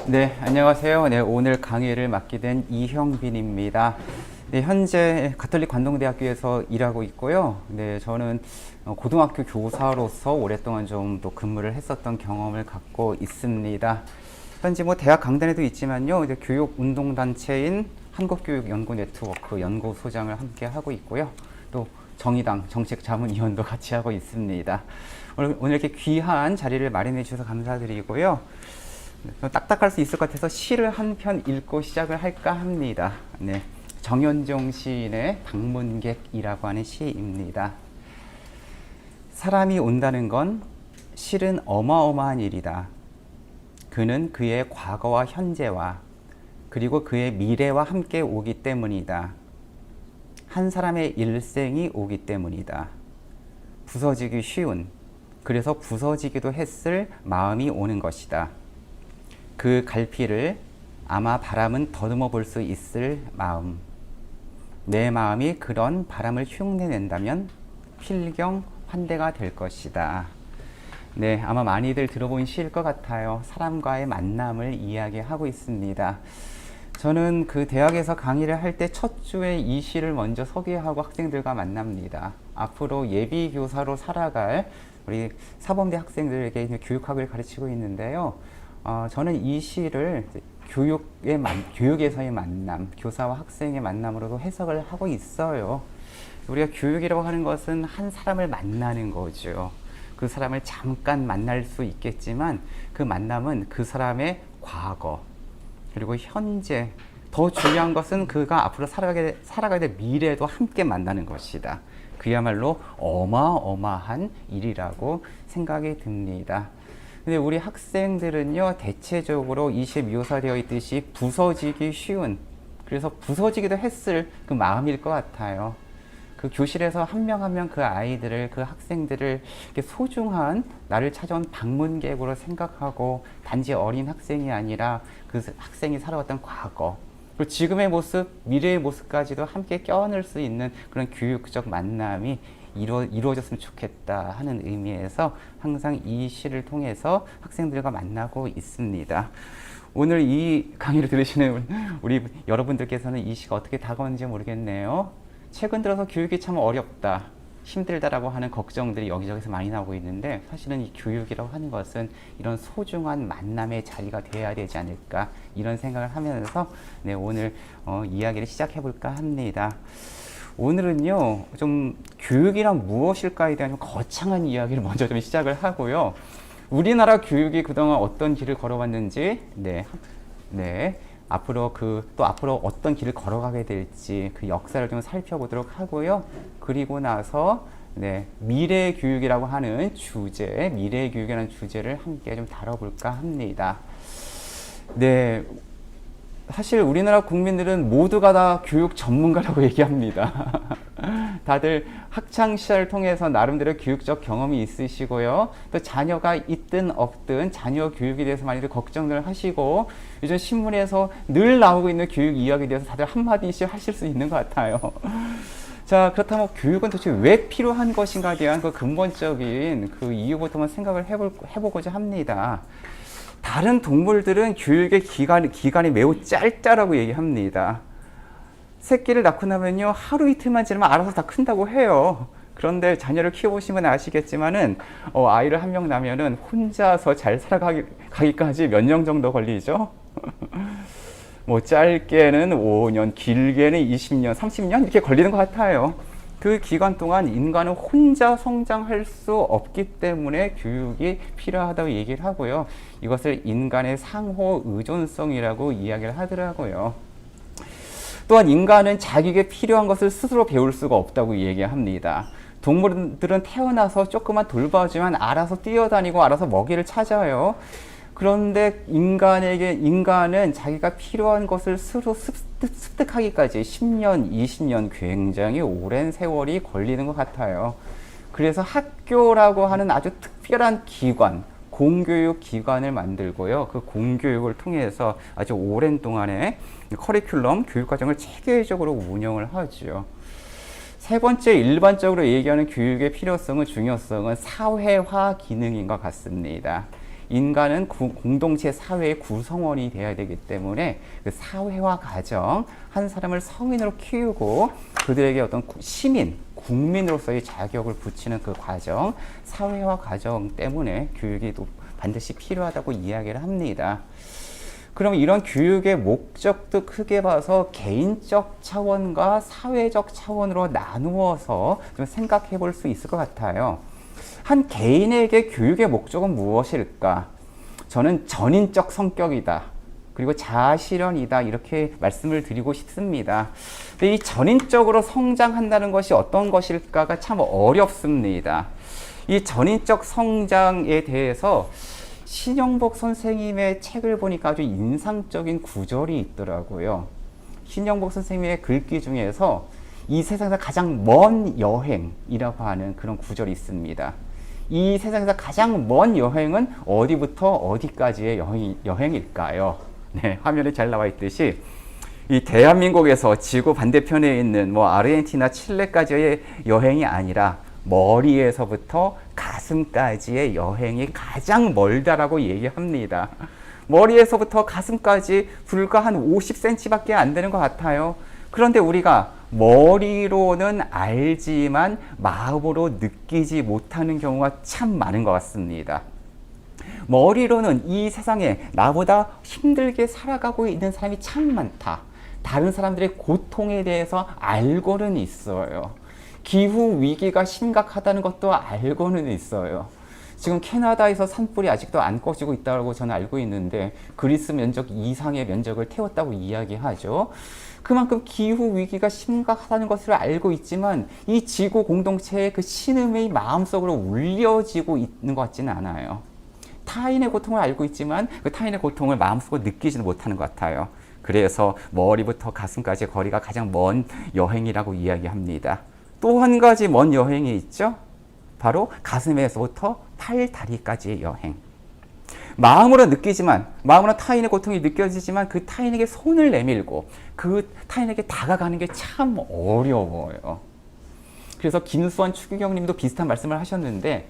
네, 안녕하세요. 네, 오늘 강의를 맡게 된 이형빈입니다. 네, 현재 가톨릭 관동대학교에서 일하고 있고요. 네, 저는 고등학교 교사로서 오랫동안 좀 또 근무를 했었던 경험을 갖고 있습니다. 현재 뭐 대학 강단에도 있지만요, 이제 교육 운동 단체인 한국교육연구네트워크 연구소장을 함께 하고 있고요. 또 정의당 정책자문위원도 같이 하고 있습니다. 오늘 이렇게 귀한 자리를 마련해 주셔서 감사드리고요. 딱딱할 수 있을 것 같아서 시를 한 편 읽고 시작을 할까 합니다. 네, 정현종 시인의 방문객이라고 하는 시입니다. 사람이 온다는 건 실은 어마어마한 일이다. 그는 그의 과거와 현재와 그리고 그의 미래와 함께 오기 때문이다. 한 사람의 일생이 오기 때문이다. 부서지기 쉬운, 그래서 부서지기도 했을 마음이 오는 것이다. 그 갈피를 아마 바람은 더듬어 볼 수 있을 마음. 내 마음이 그런 바람을 흉내낸다면 필경 환대가 될 것이다. 네, 아마 많이들 들어본 시일 것 같아요. 사람과의 만남을 이야기하고 있습니다. 저는 그 대학에서 강의를 할 때 첫 주에 이 시를 먼저 소개하고 학생들과 만납니다. 앞으로 예비 교사로 살아갈 우리 사범대 학생들에게 교육학을 가르치고 있는데요. 저는 이 시를 교육에서의 만남, 교사와 학생의 만남으로도 해석을 하고 있어요. 우리가 교육이라고 하는 것은 한 사람을 만나는 거죠. 그 사람을 잠깐 만날 수 있겠지만 그 만남은 그 사람의 과거, 그리고 현재, 더 중요한 것은 그가 앞으로 살아가게 될 미래도 함께 만나는 것이다. 그야말로 어마어마한 일이라고 생각이 듭니다. 근데 우리 학생들은요, 대체적으로 22호사 있듯이 부서지기 쉬운, 그래서 부서지기도 했을 그 마음일 것 같아요. 그 교실에서 한 명 한 명 그 아이들을, 그 학생들을 이렇게 소중한 나를 찾아온 방문객으로 생각하고 단지 어린 학생이 아니라 그 학생이 살아왔던 과거, 그리고 지금의 모습, 미래의 모습까지도 함께 껴안을 수 있는 그런 교육적 만남이 이루어졌으면 좋겠다 하는 의미에서 항상 이 시를 통해서 학생들과 만나고 있습니다. 오늘 이 강의를 들으시는 우리 여러분들께서는 이 시가 어떻게 다가오는지 모르겠네요. 최근 들어서 교육이 참 어렵다, 힘들다라고 하는 걱정들이 여기저기서 많이 나오고 있는데, 사실은 이 교육이라고 하는 것은 이런 소중한 만남의 자리가 되어야 되지 않을까, 이런 생각을 하면서 네, 오늘 이야기를 시작해 볼까 합니다. 오늘은요, 좀 교육이란 무엇일까에 대한 좀 거창한 이야기를 먼저 좀 시작을 하고요. 우리나라 교육이 그동안 어떤 길을 걸어왔는지, 앞으로 앞으로 어떤 길을 걸어가게 될지 그 역사를 좀 살펴보도록 하고요. 그리고 나서 미래 교육이라고 하는 주제, 미래 교육이라는 주제를 함께 좀 다뤄볼까 합니다. 네. 사실 우리나라 국민들은 모두가 다 교육 전문가라고 얘기합니다. 다들 학창 시절을 통해서 나름대로 교육적 경험이 있으시고요. 또 자녀가 있든 없든 자녀 교육에 대해서 많이들 걱정을 하시고, 요즘 신문에서 늘 나오고 있는 교육 이야기에 대해서 다들 한마디씩 하실 수 있는 것 같아요. 자, 그렇다면 교육은 도대체 왜 필요한 것인가에 대한 그 근본적인 그 이유부터 한번 생각을 해보고자 합니다. 다른 동물들은 교육의 기간이 매우 짧다라고 얘기합니다. 새끼를 낳고 나면요, 하루 이틀만 지나면 알아서 다 큰다고 해요. 그런데 자녀를 키워보시면 아시겠지만은, 아이를 한 명 낳으면은 혼자서 잘 살아가기까지 몇 년 정도 걸리죠? 뭐 짧게는 5년, 길게는 20년, 30년 이렇게 걸리는 것 같아요. 그 기간 동안 인간은 혼자 성장할 수 없기 때문에 교육이 필요하다고 얘기를 하고요. 이것을 인간의 상호 의존성이라고 이야기를 하더라고요. 또한 인간은 자기에게 필요한 것을 스스로 배울 수가 없다고 얘기합니다. 동물들은 태어나서 조그만 돌봐주면 알아서 뛰어다니고 알아서 먹이를 찾아요. 그런데 인간은 자기가 필요한 것을 스스로 습득하기까지 10년, 20년 굉장히 오랜 세월이 걸리는 것 같아요. 그래서 학교라고 하는 아주 특별한 기관, 공교육 기관을 만들고요. 그 공교육을 통해서 아주 오랜 동안의 커리큘럼, 교육과정을 체계적으로 운영을 하죠. 세 번째, 일반적으로 얘기하는 교육의 필요성은, 중요성은 사회화 기능인 것 같습니다. 인간은 공동체 사회의 구성원이 되어야 되기 때문에 그 사회화 과정, 한 사람을 성인으로 키우고 그들에게 어떤 시민, 국민으로서의 자격을 붙이는 그 과정, 사회화 과정 때문에 교육이 또 반드시 필요하다고 이야기를 합니다. 그럼 이런 교육의 목적도 크게 봐서 개인적 차원과 사회적 차원으로 나누어서 좀 생각해 볼 수 있을 것 같아요. 한 개인에게 교육의 목적은 무엇일까? 저는 전인적 성격이다. 그리고 자아실현이다. 이렇게 말씀을 드리고 싶습니다. 근데 이 전인적으로 성장한다는 것이 어떤 것일까가 참 어렵습니다. 이 전인적 성장에 대해서 신영복 선생님의 책을 보니까 아주 인상적인 구절이 있더라고요. 신영복 선생님의 글귀 중에서 이 세상에서 가장 먼 여행이라고 하는 그런 구절이 있습니다. 이 세상에서 가장 먼 여행은 어디부터 어디까지의 여행일까요? 네, 화면에 잘 나와 있듯이 이 대한민국에서 지구 반대편에 있는 뭐 아르헨티나, 칠레까지의 여행이 아니라 머리에서부터 가슴까지의 여행이 가장 멀다라고 얘기합니다. 머리에서부터 가슴까지 불과 한 50cm밖에 안 되는 것 같아요. 그런데 우리가 머리로는 알지만 마음으로 느끼지 못하는 경우가 참 많은 것 같습니다. 머리로는 이 세상에 나보다 힘들게 살아가고 있는 사람이 참 많다. 다른 사람들의 고통에 대해서 알고는 있어요. 기후 위기가 심각하다는 것도 알고는 있어요. 지금 캐나다에서 산불이 아직도 안 꺼지고 있다고 저는 알고 있는데 그리스 면적 이상의 면적을 태웠다고 이야기하죠. 그만큼 기후 위기가 심각하다는 것을 알고 있지만 이 지구 공동체의 그 신음이 마음속으로 울려지고 있는 것 같지는 않아요. 타인의 고통을 알고 있지만 그 타인의 고통을 마음속으로 느끼지는 못하는 것 같아요. 그래서 머리부터 가슴까지의 거리가 가장 먼 여행이라고 이야기합니다. 또 한 가지 먼 여행이 있죠. 바로 가슴에서부터 팔, 다리까지의 여행. 마음으로 느끼지만, 마음으로 타인의 고통이 느껴지지만 그 타인에게 손을 내밀고 그 타인에게 다가가는 게 참 어려워요. 그래서 김수원 추기경 님도 비슷한 말씀을 하셨는데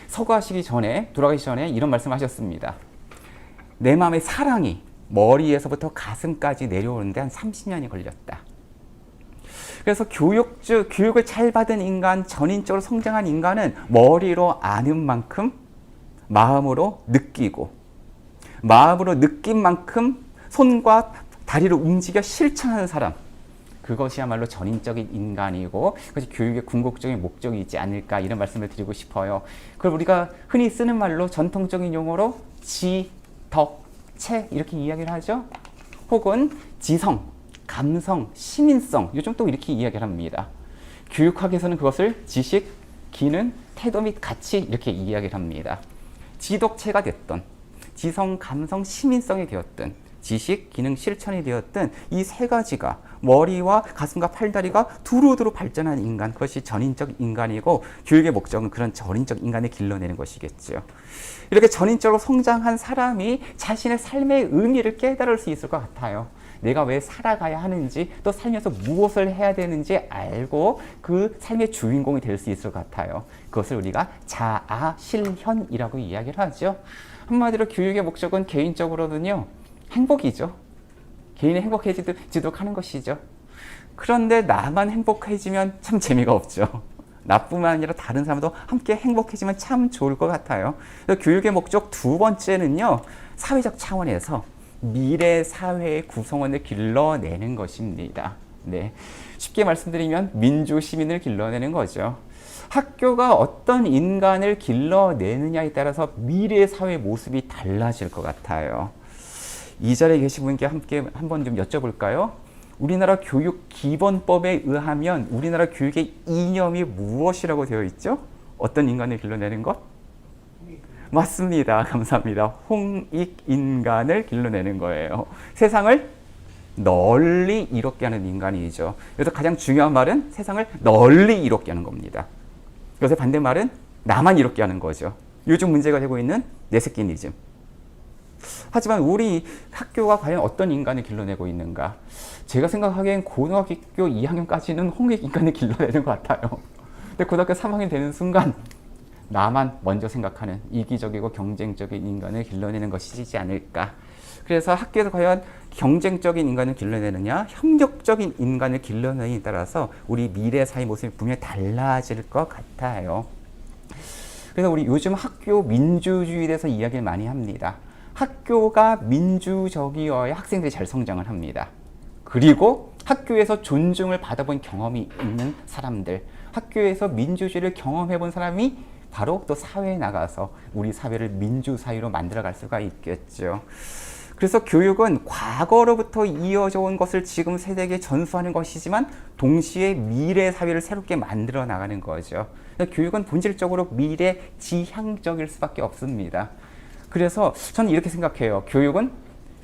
서거하시기 전에, 돌아가시기 전에 이런 말씀을 하셨습니다. 내 마음의 사랑이 머리에서부터 가슴까지 내려오는데 한 30년이 걸렸다. 그래서 교육을 잘 받은 인간, 전인적으로 성장한 인간은 머리로 아는 만큼 마음으로 느끼고, 마음으로 느낀 만큼 손과 다리를 움직여 실천하는 사람, 그것이야말로 전인적인 인간이고 그것이 교육의 궁극적인 목적이지 않을까, 이런 말씀을 드리고 싶어요. 그걸 우리가 흔히 쓰는 말로 전통적인 용어로 지, 덕, 체 이렇게 이야기를 하죠. 혹은 지성, 감성, 시민성, 요즘 또 이렇게 이야기를 합니다. 교육학에서는 그것을 지식, 기능, 태도 및 가치 이렇게 이야기를 합니다. 지덕체가 됐던, 지성, 감성, 시민성이 되었든, 지식, 기능, 실천이 되었든 이 세 가지가 머리와 가슴과 팔다리가 두루두루 발전한 인간, 그것이 전인적 인간이고 교육의 목적은 그런 전인적 인간을 길러내는 것이겠죠. 이렇게 전인적으로 성장한 사람이 자신의 삶의 의미를 깨달을 수 있을 것 같아요. 내가 왜 살아가야 하는지, 또 살면서 무엇을 해야 되는지 알고 그 삶의 주인공이 될 수 있을 것 같아요. 그것을 우리가 자아실현이라고 이야기를 하죠. 한마디로 교육의 목적은 개인적으로는요, 행복이죠. 개인이 행복해지도록 하는 것이죠. 그런데 나만 행복해지면 참 재미가 없죠. 나뿐만 아니라 다른 사람도 함께 행복해지면 참 좋을 것 같아요. 그래서 교육의 목적 두 번째는요, 사회적 차원에서 미래 사회의 구성원을 길러내는 것입니다. 네. 쉽게 말씀드리면 민주 시민을 길러내는 거죠. 학교가 어떤 인간을 길러내느냐에 따라서 미래 사회 모습이 달라질 것 같아요. 이 자리에 계신 분께 함께 한번 좀 여쭤볼까요? 우리나라 교육기본법에 의하면 우리나라 교육의 이념이 무엇이라고 되어 있죠? 어떤 인간을 길러내는 것? 맞습니다. 감사합니다. 홍익인간을 길러내는 거예요. 세상을 널리 이롭게 하는 인간이죠. 그래서 가장 중요한 말은 세상을 널리 이롭게 하는 겁니다. 그래서 반대말은 나만 이롭게 하는 거죠. 요즘 문제가 되고 있는 네스키니즘. 하지만 우리 학교가 과연 어떤 인간을 길러내고 있는가? 제가 생각하기엔 고등학교 2학년까지는 홍익인간을 길러내는 것 같아요. 근데 고등학교 3학년 되는 순간 나만 먼저 생각하는 이기적이고 경쟁적인 인간을 길러내는 것이지 않을까. 그래서 학교에서 과연 경쟁적인 인간을 길러내느냐, 협력적인 인간을 길러내느냐에 따라서 우리 미래 사회 모습이 분명히 달라질 것 같아요. 그래서 우리 요즘 학교 민주주의에 대해서 이야기를 많이 합니다. 학교가 민주적이어야 학생들이 잘 성장을 합니다. 그리고 학교에서 존중을 받아본 경험이 있는 사람들, 학교에서 민주주의를 경험해 본 사람이 바로 또 사회에 나가서 우리 사회를 민주사회로 만들어갈 수가 있겠죠. 그래서 교육은 과거로부터 이어져 온 것을 지금 세대에게 전수하는 것이지만 동시에 미래 사회를 새롭게 만들어 나가는 거죠. 교육은 본질적으로 미래 지향적일 수밖에 없습니다. 그래서 저는 이렇게 생각해요. 교육은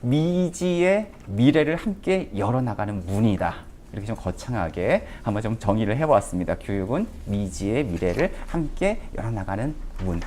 미지의 미래를 함께 열어나가는 문이다. 이렇게 좀 거창하게 한번 좀 정의를 해보았습니다. 교육은 미지의 미래를 함께 열어나가는 문.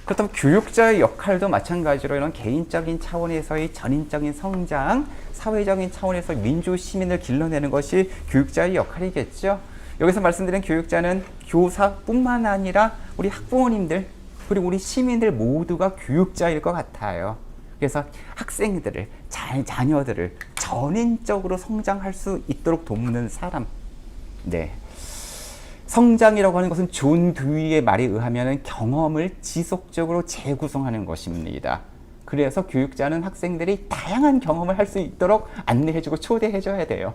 그렇다면 교육자의 역할도 마찬가지로 이런 개인적인 차원에서의 전인적인 성장, 사회적인 차원에서 민주 시민을 길러내는 것이 교육자의 역할이겠죠. 여기서 말씀드린 교육자는 교사뿐만 아니라 우리 학부모님들 그리고 우리 시민들 모두가 교육자일 것 같아요. 그래서 학생들을, 자녀들을 전인적으로 성장할 수 있도록 돕는 사람. 네. 성장이라고 하는 것은 존 듀이의 말에 의하면 경험을 지속적으로 재구성하는 것입니다. 그래서 교육자는 학생들이 다양한 경험을 할 수 있도록 안내해주고 초대해줘야 돼요.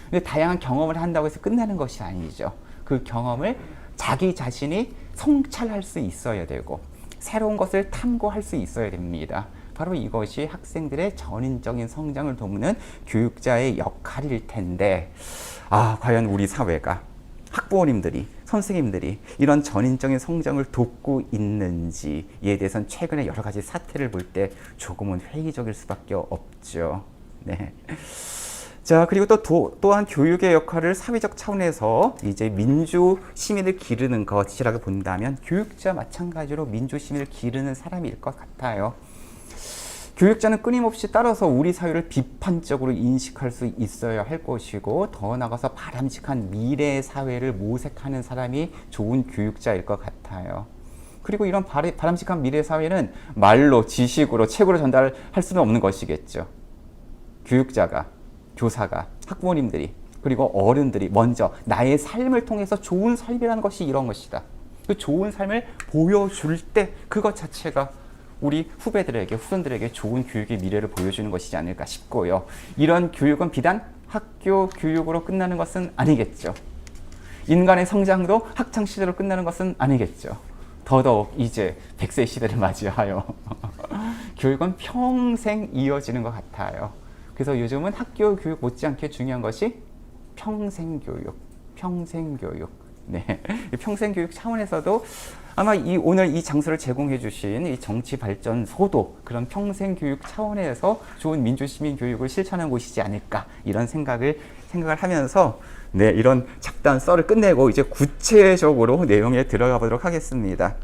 근데 다양한 경험을 한다고 해서 끝나는 것이 아니죠. 그 경험을 자기 자신이 성찰할 수 있어야 되고 새로운 것을 탐구할 수 있어야 됩니다. 바로 이것이 학생들의 전인적인 성장을 돕는 교육자의 역할일 텐데, 과연 우리 사회가 학부모님들이, 선생님들이 이런 전인적인 성장을 돕고 있는지에 대해서는 최근에 여러 가지 사태를 볼 때 조금은 회의적일 수밖에 없죠. 네. 자, 그리고 또한 교육의 역할을 사회적 차원에서 이제 민주 시민을 기르는 것이라고 본다면 교육자 마찬가지로 민주 시민을 기르는 사람일 것 같아요. 교육자는 끊임없이 따라서 우리 사회를 비판적으로 인식할 수 있어야 할 것이고 더 나아가서 바람직한 미래 사회를 모색하는 사람이 좋은 교육자일 것 같아요. 그리고 이런 바람직한 미래 사회는 말로, 지식으로, 책으로 전달할 수는 없는 것이겠죠. 교육자가, 교사가, 학부모님들이, 그리고 어른들이 먼저 나의 삶을 통해서 좋은 삶이라는 것이 이런 것이다. 그 좋은 삶을 보여줄 때 그것 자체가 우리 후배들에게, 후손들에게 좋은 교육의 미래를 보여주는 것이지 않을까 싶고요. 이런 교육은 비단 학교 교육으로 끝나는 것은 아니겠죠. 인간의 성장도 학창시대로 끝나는 것은 아니겠죠. 더더욱 이제 100세 시대를 맞이하여 교육은 평생 이어지는 것 같아요. 그래서 요즘은 학교 교육 못지않게 중요한 것이 평생교육, 평생교육. 네, 평생교육 차원에서도 아마 오늘 이 장소를 제공해 주신 이 정치발전소도 그런 평생교육 차원에서 좋은 민주시민교육을 실천하는 곳이지 않을까 이런 생각을 하면서 네, 이런 잡다한 썰을 끝내고 이제 구체적으로 내용에 들어가 보도록 하겠습니다.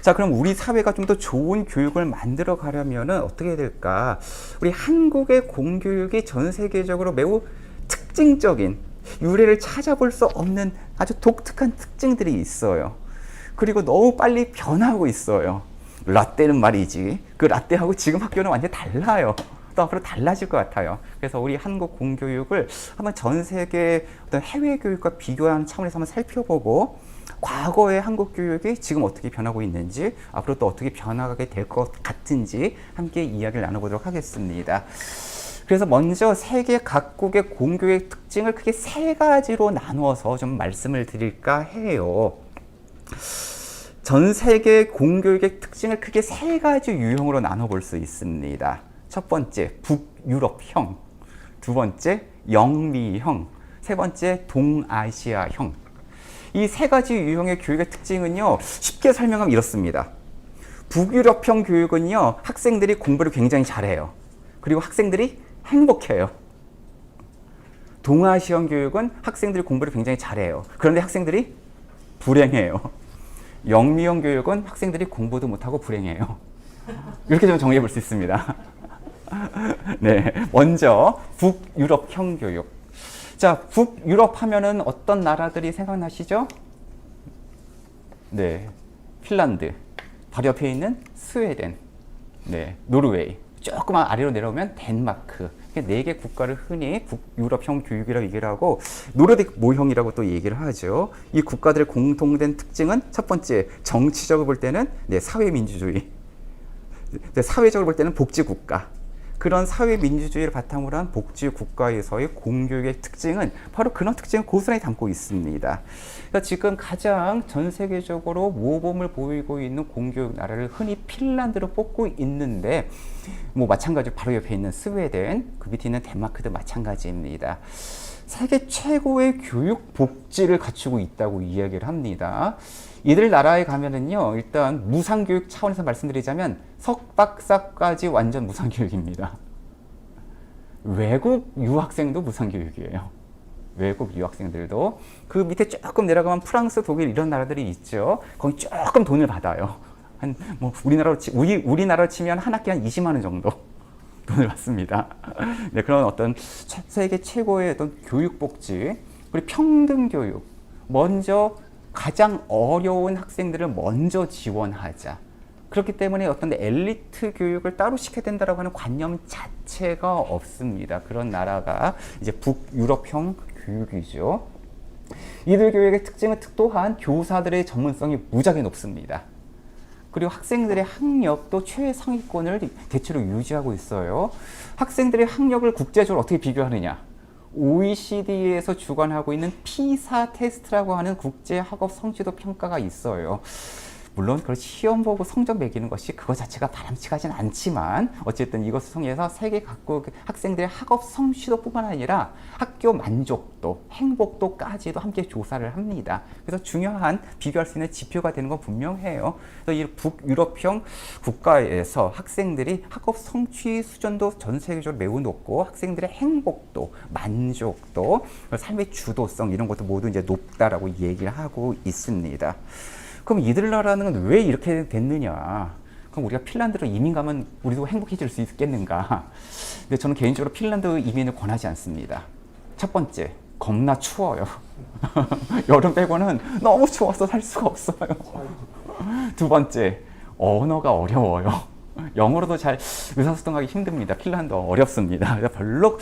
자, 그럼 우리 사회가 좀 더 좋은 교육을 만들어 가려면 어떻게 해야 될까? 우리 한국의 공교육이 전 세계적으로 매우 특징적인 유래를 찾아볼 수 없는 아주 독특한 특징들이 있어요. 그리고 너무 빨리 변하고 있어요. 라떼는 말이지. 그 라떼하고 지금 학교는 완전히 달라요. 또 앞으로 달라질 것 같아요. 그래서 우리 한국 공교육을 한번 전 세계 어떤 해외 교육과 비교하는 차원에서 한번 살펴보고 과거의 한국 교육이 지금 어떻게 변하고 있는지 앞으로 또 어떻게 변화하게 될 것 같은지 함께 이야기를 나눠보도록 하겠습니다. 그래서 먼저 세계 각국의 공교육 특징을 크게 세 가지로 나누어서 좀 말씀을 드릴까 해요. 전 세계 공교육의 특징을 크게 세 가지 유형으로 나눠볼 수 있습니다. 첫 번째, 북유럽형. 두 번째, 영미형. 세 번째, 동아시아형. 이 세 가지 유형의 교육의 특징은요, 쉽게 설명하면 이렇습니다. 북유럽형 교육은요, 학생들이 공부를 굉장히 잘해요. 그리고 학생들이 행복해요. 동아시아형 교육은 학생들이 공부를 굉장히 잘해요. 그런데 학생들이 불행해요. 영미형 교육은 학생들이 공부도 못하고 불행해요. 이렇게 좀 정리해 볼 수 있습니다. 네, 먼저 북유럽형 교육. 자, 북유럽 하면은 어떤 나라들이 생각나시죠? 네, 핀란드, 바로 옆에 있는 스웨덴, 네, 노르웨이, 조금만 아래로 내려오면 덴마크. 네 개 국가를 흔히 북유럽형 교육이라고 얘기를 하고 노르딕 모형이라고 또 얘기를 하죠. 이 국가들의 공통된 특징은 첫 번째, 정치적으로 볼 때는 네, 사회민주주의, 네, 사회적으로 볼 때는 복지국가. 그런 사회민주주의를 바탕으로 한 복지국가에서의 공교육의 특징은 바로 그런 특징을 고스란히 담고 있습니다. 그래서 지금 가장 전 세계적으로 모범을 보이고 있는 공교육 나라를 흔히 핀란드로 뽑고 있는데 뭐 마찬가지로 바로 옆에 있는 스웨덴, 그 밑에 있는 덴마크도 마찬가지입니다. 세계 최고의 교육 복지를 갖추고 있다고 이야기를 합니다. 이들 나라에 가면은요, 일단 무상교육 차원에서 말씀드리자면 석박사까지 완전 무상교육입니다. 외국 유학생도 무상교육이에요. 외국 유학생들도. 그 밑에 조금 내려가면 프랑스, 독일 이런 나라들이 있죠. 거기 조금 돈을 받아요. 한 뭐 우리나라로 치면 한 학기 한 20만 원 정도 돈을 받습니다. 네, 그런 어떤 세계 최고의 어떤 교육 복지, 그리고 평등 교육. 먼저 가장 어려운 학생들을 먼저 지원하자. 그렇기 때문에 어떤 엘리트 교육을 따로 시켜야 된다라고 하는 관념 자체가 없습니다. 그런 나라가 이제 북유럽형 교육이죠. 이들 교육의 특징은 또한 교사들의 전문성이 무지하게 높습니다. 그리고 학생들의 학력도 최상위권을 대체로 유지하고 있어요. 학생들의 학력을 국제적으로 어떻게 비교하느냐? OECD에서 주관하고 있는 피사 테스트라고 하는 국제 학업 성취도 평가가 있어요. 물론 그걸 시험 보고 성적 매기는 것이 그것 자체가 바람직하진 않지만 어쨌든 이것을 통해서 세계 각국 학생들의 학업 성취도뿐만 아니라 학교 만족도, 행복도까지도 함께 조사를 합니다. 그래서 중요한 비교할 수 있는 지표가 되는 건 분명해요. 그래서 이 북유럽형 국가에서 학생들이 학업 성취 수준도 전 세계적으로 매우 높고 학생들의 행복도, 만족도, 삶의 주도성 이런 것도 모두 이제 높다라고 얘기를 하고 있습니다. 그럼 이들 나라는 왜 이렇게 됐느냐? 그럼 우리가 핀란드로 이민 가면 우리도 행복해질 수 있겠는가? 근데 저는 개인적으로 핀란드 이민을 권하지 않습니다. 첫 번째, 겁나 추워요. 여름 빼고는 너무 추워서 살 수가 없어요. 두 번째, 언어가 어려워요. 영어로도 잘 의사소통하기 힘듭니다. 핀란드 어렵습니다. 별로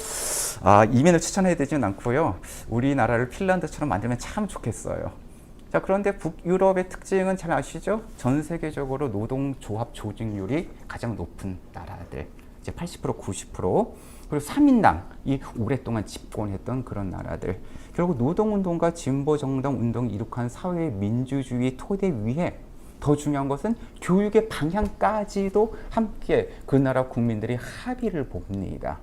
이민을 추천해 드리진 않고요. 우리나라를 핀란드처럼 만들면 참 좋겠어요. 자, 그런데 북유럽의 특징은 잘 아시죠? 전 세계적으로 노동조합 조직률이 가장 높은 나라들. 이제 80%, 90%. 그리고 3인당이 오랫동안 집권했던 그런 나라들. 결국 노동운동과 진보정당 운동이 이룩한 사회민주주의 토대 위에 더 중요한 것은 교육의 방향까지도 함께 그 나라 국민들이 합의를 봅니다.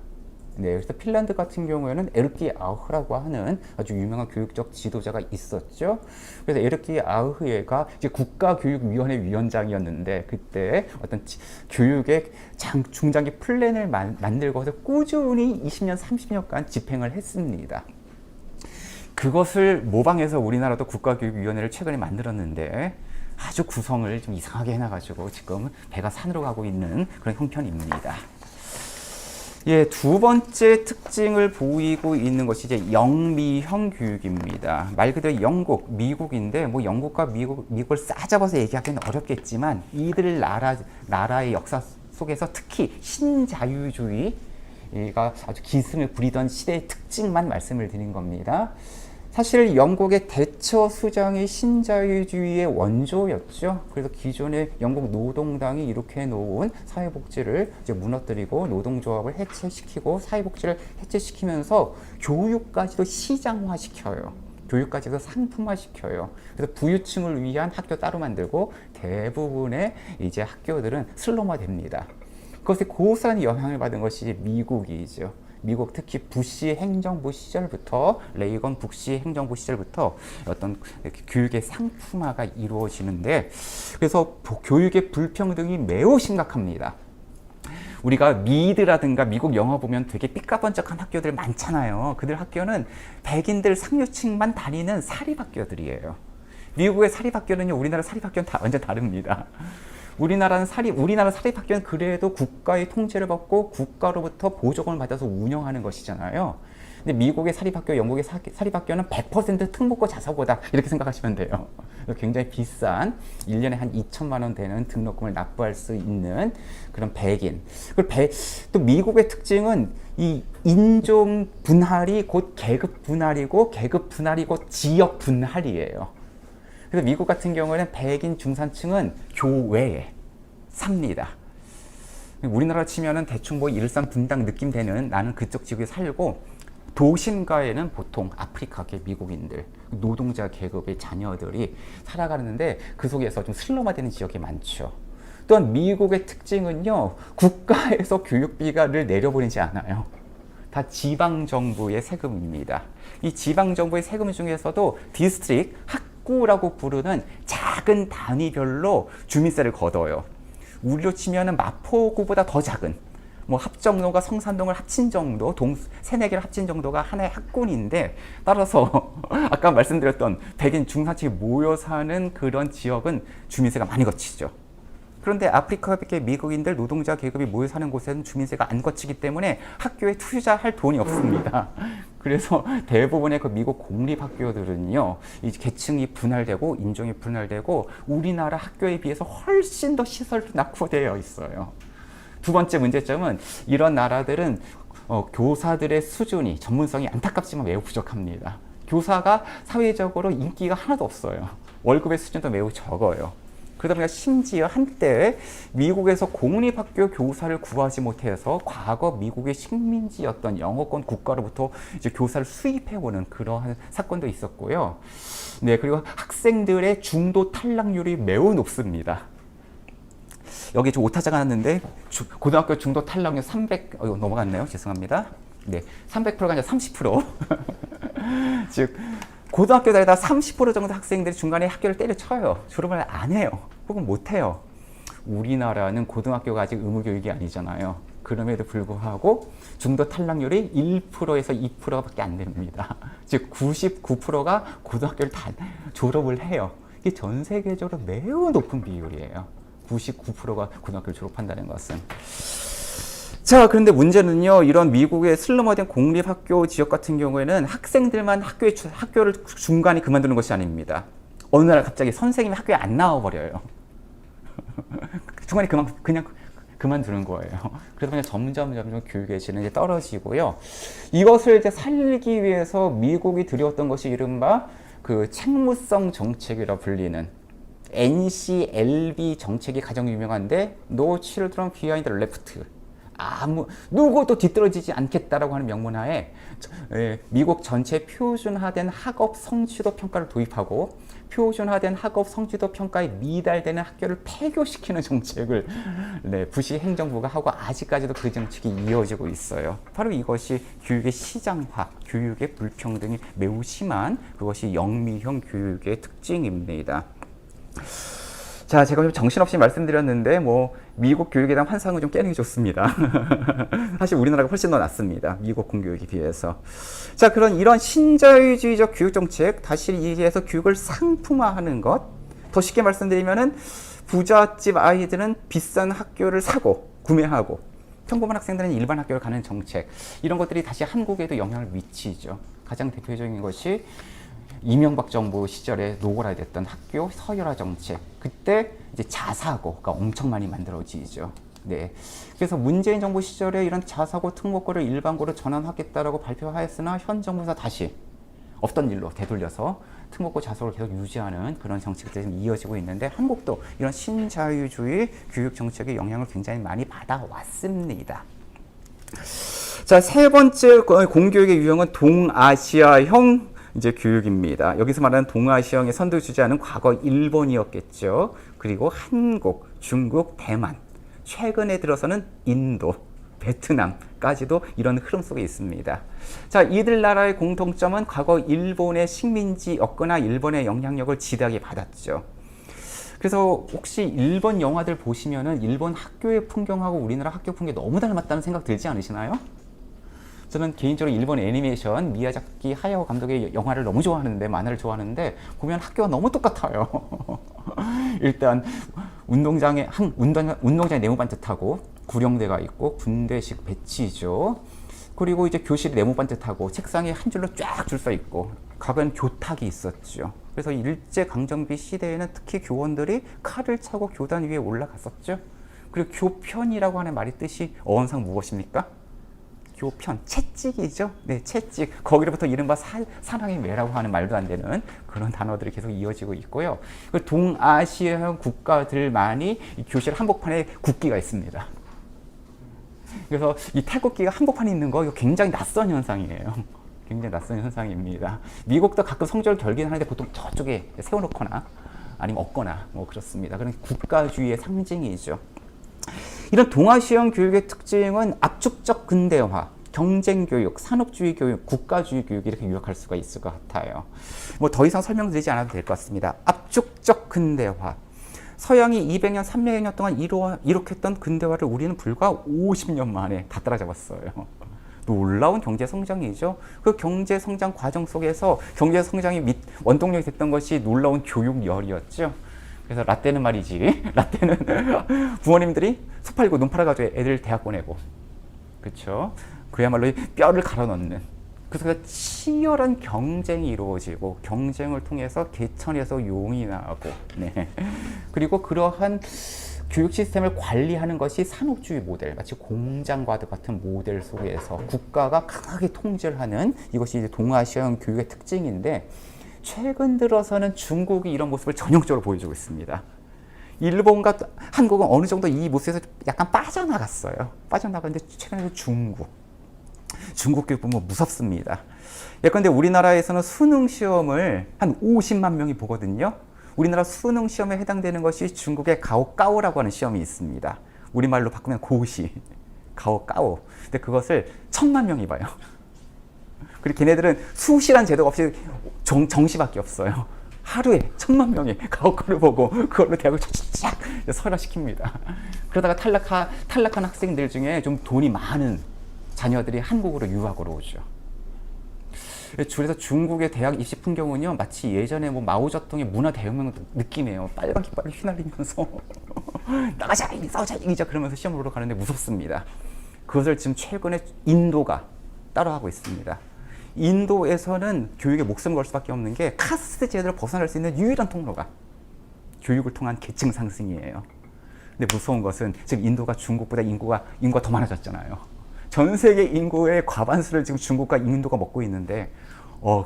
네, 그래서 핀란드 같은 경우에는 에르키 아흐라고 하는 아주 유명한 교육적 지도자가 있었죠. 그래서 에르키 아흐가 이제 국가교육위원회 위원장이었는데 그때 어떤 교육의 중장기 플랜을 만들고서 꾸준히 20년, 30년간 집행을 했습니다. 그것을 모방해서 우리나라도 국가교육위원회를 최근에 만들었는데 아주 구성을 좀 이상하게 해놔가지고 지금 배가 산으로 가고 있는 그런 형편입니다. 예, 두 번째 특징을 보이고 있는 것이 이제 영미형 교육입니다. 말 그대로 영국, 미국인데 뭐 영국과 미국을 싸잡아서 얘기하기는 어렵겠지만 이들 나라의 역사 속에서 특히 신자유주의가 아주 기승을 부리던 시대의 특징만 말씀을 드린 겁니다. 사실 영국의 대처 수장이 신자유주의의 원조였죠. 그래서 기존의 영국 노동당이 이렇게 놓은 사회복지를 이제 무너뜨리고 노동조합을 해체시키고 사회복지를 해체시키면서 교육까지도 시장화시켜요. 교육까지도 상품화시켜요. 그래서 부유층을 위한 학교 따로 만들고 대부분의 이제 학교들은 슬럼화됩니다. 그것에 고스란히 영향을 받은 것이 미국이죠. 미국 특히 부시 행정부 시절부터 레이건 부시 행정부 시절부터 어떤 교육의 상품화가 이루어지는데 그래서 교육의 불평등이 매우 심각합니다. 우리가 미드라든가 미국 영화 보면 되게 삐까번쩍한 학교들 많잖아요. 그들 학교는 백인들 상류층만 다니는 사립학교들이에요. 미국의 사립학교는요, 우리나라 사립학교는 완전 다릅니다. 우리나라 사립학교는 그래도 국가의 통제를 받고 국가로부터 보조금을 받아서 운영하는 것이잖아요. 근데 미국의 사립학교, 영국의 사립학교는 100% 특목고 자사고다 이렇게 생각하시면 돼요. 굉장히 비싼 1년에 한 2천만 원 되는 등록금을 납부할 수 있는 그런 백인. 또 미국의 특징은 이 인종 분할이 곧 계급 분할이고 계급 분할이 곧 지역 분할이에요. 그래서 미국 같은 경우에는 백인 중산층은 교외에 삽니다. 우리나라 치면은 대충 뭐 일산 분당 느낌 되는 나는 그쪽 지역에 살고 도심가에는 보통 아프리카계 미국인들 노동자 계급의 자녀들이 살아가는데 그 속에서 좀 슬럼화되는 지역이 많죠. 또한 미국의 특징은요, 국가에서 교육비를 내려보내지 않아요. 다 지방정부의 세금입니다. 이 지방정부의 세금 중에서도 디스트릭, 학구라고 부르는 작은 단위별로 주민세를 걷어요. 우리로 치면은 마포구보다 더 작은, 뭐 합정동과 성산동을 합친 정도, 세네 개를 합친 정도가 하나의 학군인데, 따라서 아까 말씀드렸던 백인 중산층이 모여 사는 그런 지역은 주민세가 많이 거치죠. 그런데 아프리카계 미국인들 노동자 계급이 모여 사는 곳에는 주민세가 안 거치기 때문에 학교에 투자할 돈이 없습니다. 그래서 대부분의 그 미국 공립학교들은요, 이 계층이 분할되고 인종이 분할되고 우리나라 학교에 비해서 훨씬 더 시설이 낙후되어 있어요. 두 번째 문제점은 이런 나라들은 교사들의 수준이, 전문성이 안타깝지만 매우 부족합니다. 교사가 사회적으로 인기가 하나도 없어요. 월급의 수준도 매우 적어요. 그러다 보니까 심지어 한때 미국에서 공립학교 교사를 구하지 못해서 과거 미국의 식민지였던 영어권 국가로부터 이제 교사를 수입해오는 그러한 사건도 있었고요. 네, 그리고 학생들의 중도 탈락률이 매우 높습니다. 여기 좀 오타자가 났는데 고등학교 중도 탈락률 300, 넘어갔네요. 죄송합니다. 네, 300%가 아니라 30%. 즉 고등학교 다니다 30% 정도 학생들이 중간에 학교를 때려쳐요. 졸업을 안 해요. 혹은 못 해요. 우리나라는 고등학교가 아직 의무교육이 아니잖아요. 그럼에도 불구하고 중도 탈락률이 1%에서 2%밖에 안 됩니다. 즉 99%가 고등학교를 다 졸업을 해요. 이게 전 세계적으로 매우 높은 비율이에요. 99%가 고등학교를 졸업한다는 것은. 자, 그런데 문제는요, 이런 미국의 슬럼화된 공립학교 지역 같은 경우에는 학생들만 학교를 중간에 그만두는 것이 아닙니다. 어느 날 갑자기 선생님이 학교에 안 나와버려요. 중간에 그냥 그만두는 거예요. 그러다 보니 점점 교육의 질이 떨어지고요. 이것을 이제 살리기 위해서 미국이 들여왔던 것이 이른바 그 책무성 정책이라 불리는 NCLB 정책이 가장 유명한데 No Children Behind the Left. 누구도 뒤떨어지지 않겠다라고 하는 명문하에 미국 전체 표준화된 학업 성취도 평가를 도입하고 표준화된 학업 성취도 평가에 미달되는 학교를 폐교시키는 정책을 부시 행정부가 하고 아직까지도 그 정책이 이어지고 있어요. 바로 이것이 교육의 시장화, 교육의 불평등이 매우 심한 그것이 영미형 교육의 특징입니다. 자, 제가 좀 정신없이 말씀드렸는데 미국 교육에 대한 환상을 좀 깨는 게 좋습니다. 사실 우리나라가 훨씬 더 낫습니다. 미국 공교육에 비해서. 자, 이런 신자유주의적 교육 정책, 다시 이해해서 교육을 상품화하는 것. 더 쉽게 말씀드리면은 부잣집 아이들은 비싼 학교를 사고 구매하고 평범한 학생들은 일반 학교를 가는 정책. 이런 것들이 다시 한국에도 영향을 미치죠. 가장 대표적인 것이 이명박 정부 시절에 노골화됐던 학교 서열화 정책. 그때 이제 자사고가 엄청 많이 만들어지죠. 네. 그래서 문재인 정부 시절에 이런 자사고 특목고를 일반고로 전환하겠다라고 발표하였으나 현 정부에서 다시 없던 일로 되돌려서 특목고 자사고를 계속 유지하는 그런 정책들이 좀 이어지고 있는데 한국도 이런 신자유주의 교육 정책의 영향을 굉장히 많이 받아왔습니다. 자, 세 번째 공교육의 유형은 동아시아형 이제 교육입니다. 여기서 말하는 동아시아형의 선두주자는 과거 일본이었겠죠. 그리고 한국, 중국, 대만, 최근에 들어서는 인도, 베트남까지도 이런 흐름 속에 있습니다. 자, 이들 나라의 공통점은 과거 일본의 식민지였거나 일본의 영향력을 지대하게 받았죠. 그래서 혹시 일본 영화들 보시면은 일본 학교의 풍경하고 우리나라 학교 풍경이 너무 닮았다는 생각 들지 않으시나요? 저는 개인적으로 일본 애니메이션 미야자키 하야오 감독의 영화를 너무 좋아하는데, 만화를 좋아하는데 보면 학교가 너무 똑같아요. 일단 운동장에 내무 반듯하고 구령대가 있고 군대식 배치죠. 그리고 이제 교실이 네모 반듯하고 책상이 한 줄로 쫙 줄 서 있고 각은 교탁이 있었죠. 그래서 일제 강점기 시대에는 특히 교원들이 칼을 차고 교단 위에 올라갔었죠. 그리고 교편이라고 하는 말의 뜻이 어원상 무엇입니까? 교편, 채찍이죠. 네, 채찍. 거기로부터 이른바 사랑의 매라고 하는 말도 안 되는 그런 단어들이 계속 이어지고 있고요. 동아시아형 국가들만이 이 교실 한복판에 국기가 있습니다. 그래서 이 탈국기가 한복판에 있는 거 이거 굉장히 낯선 현상이에요. 굉장히 낯선 현상입니다. 미국도 가끔 성전을 결기는 하는데 보통 저쪽에 세워놓거나 아니면 없거나 뭐 그렇습니다. 그런 국가주의의 상징이죠. 이런 동아시아형 교육의 특징은 압축적 근대화, 경쟁교육, 산업주의 교육, 국가주의 교육 이렇게 요약할 수가 있을 것 같아요. 뭐 더 이상 설명드리지 않아도 될 것 같습니다. 압축적 근대화. 서양이 200년, 300년 동안 이룩했던 근대화를 우리는 불과 50년 만에 다 따라잡았어요. 놀라운 경제 성장이죠. 그 경제 성장 과정 속에서 경제 성장이 원동력이 됐던 것이 놀라운 교육열이었죠. 그래서 라떼는 말이지. 라떼는 부모님들이 속 팔고 눈 팔아가지고 애들 대학 보내고, 그렇죠? 그야말로 뼈를 갈아 넣는. 그래서 치열한 경쟁이 이루어지고 경쟁을 통해서 개천에서 용이 나고, 네. 그리고 그러한 교육 시스템을 관리하는 것이 산업주의 모델, 마치 공장과도 같은 모델 속에서 국가가 강하게 통제를 하는 이것이 이제 동아시아형 교육의 특징인데. 최근 들어서는 중국이 이런 모습을 전형적으로 보여주고 있습니다. 일본과 한국은 어느 정도 이 모습에서 약간 빠져나갔어요. 빠져나갔는데 최근에 중국 교육 보면 무섭습니다. 예컨대 우리나라에서는 수능 시험을 한 50만 명이 보거든요. 우리나라 수능 시험에 해당되는 것이 중국의 가오까오라고 하는 시험이 있습니다. 우리말로 바꾸면 고시, 가오까오. 근데 그것을 1000만 명이 봐요. 그리고 걔네들은 수시란 제도가 없이 정시밖에 없어요. 하루에 1000만 명이 가오카를 보고 그걸로 대학을 쫙 설화시킵니다. 그러다가 탈락한 학생들 중에 좀 돈이 많은 자녀들이 한국으로 유학으로 오죠. 그래서 중국의 대학 입시 풍경은요, 마치 예전에 뭐 마오쩌둥의 문화 대혁명 느낌이에요. 빨간 깃발을 휘날리면서 나가자, 싸우자, 이기자 그러면서 시험을 보러 가는데 무섭습니다. 그것을 지금 최근에 인도가 따라하고 있습니다. 인도에서는 교육에 목숨을 걸 수밖에 없는 게 카스트 제도를 벗어날 수 있는 유일한 통로가 교육을 통한 계층 상승이에요. 근데 무서운 것은 지금 인도가 중국보다 인구가 더 많아졌잖아요. 전 세계 인구의 과반수를 지금 중국과 인도가 먹고 있는데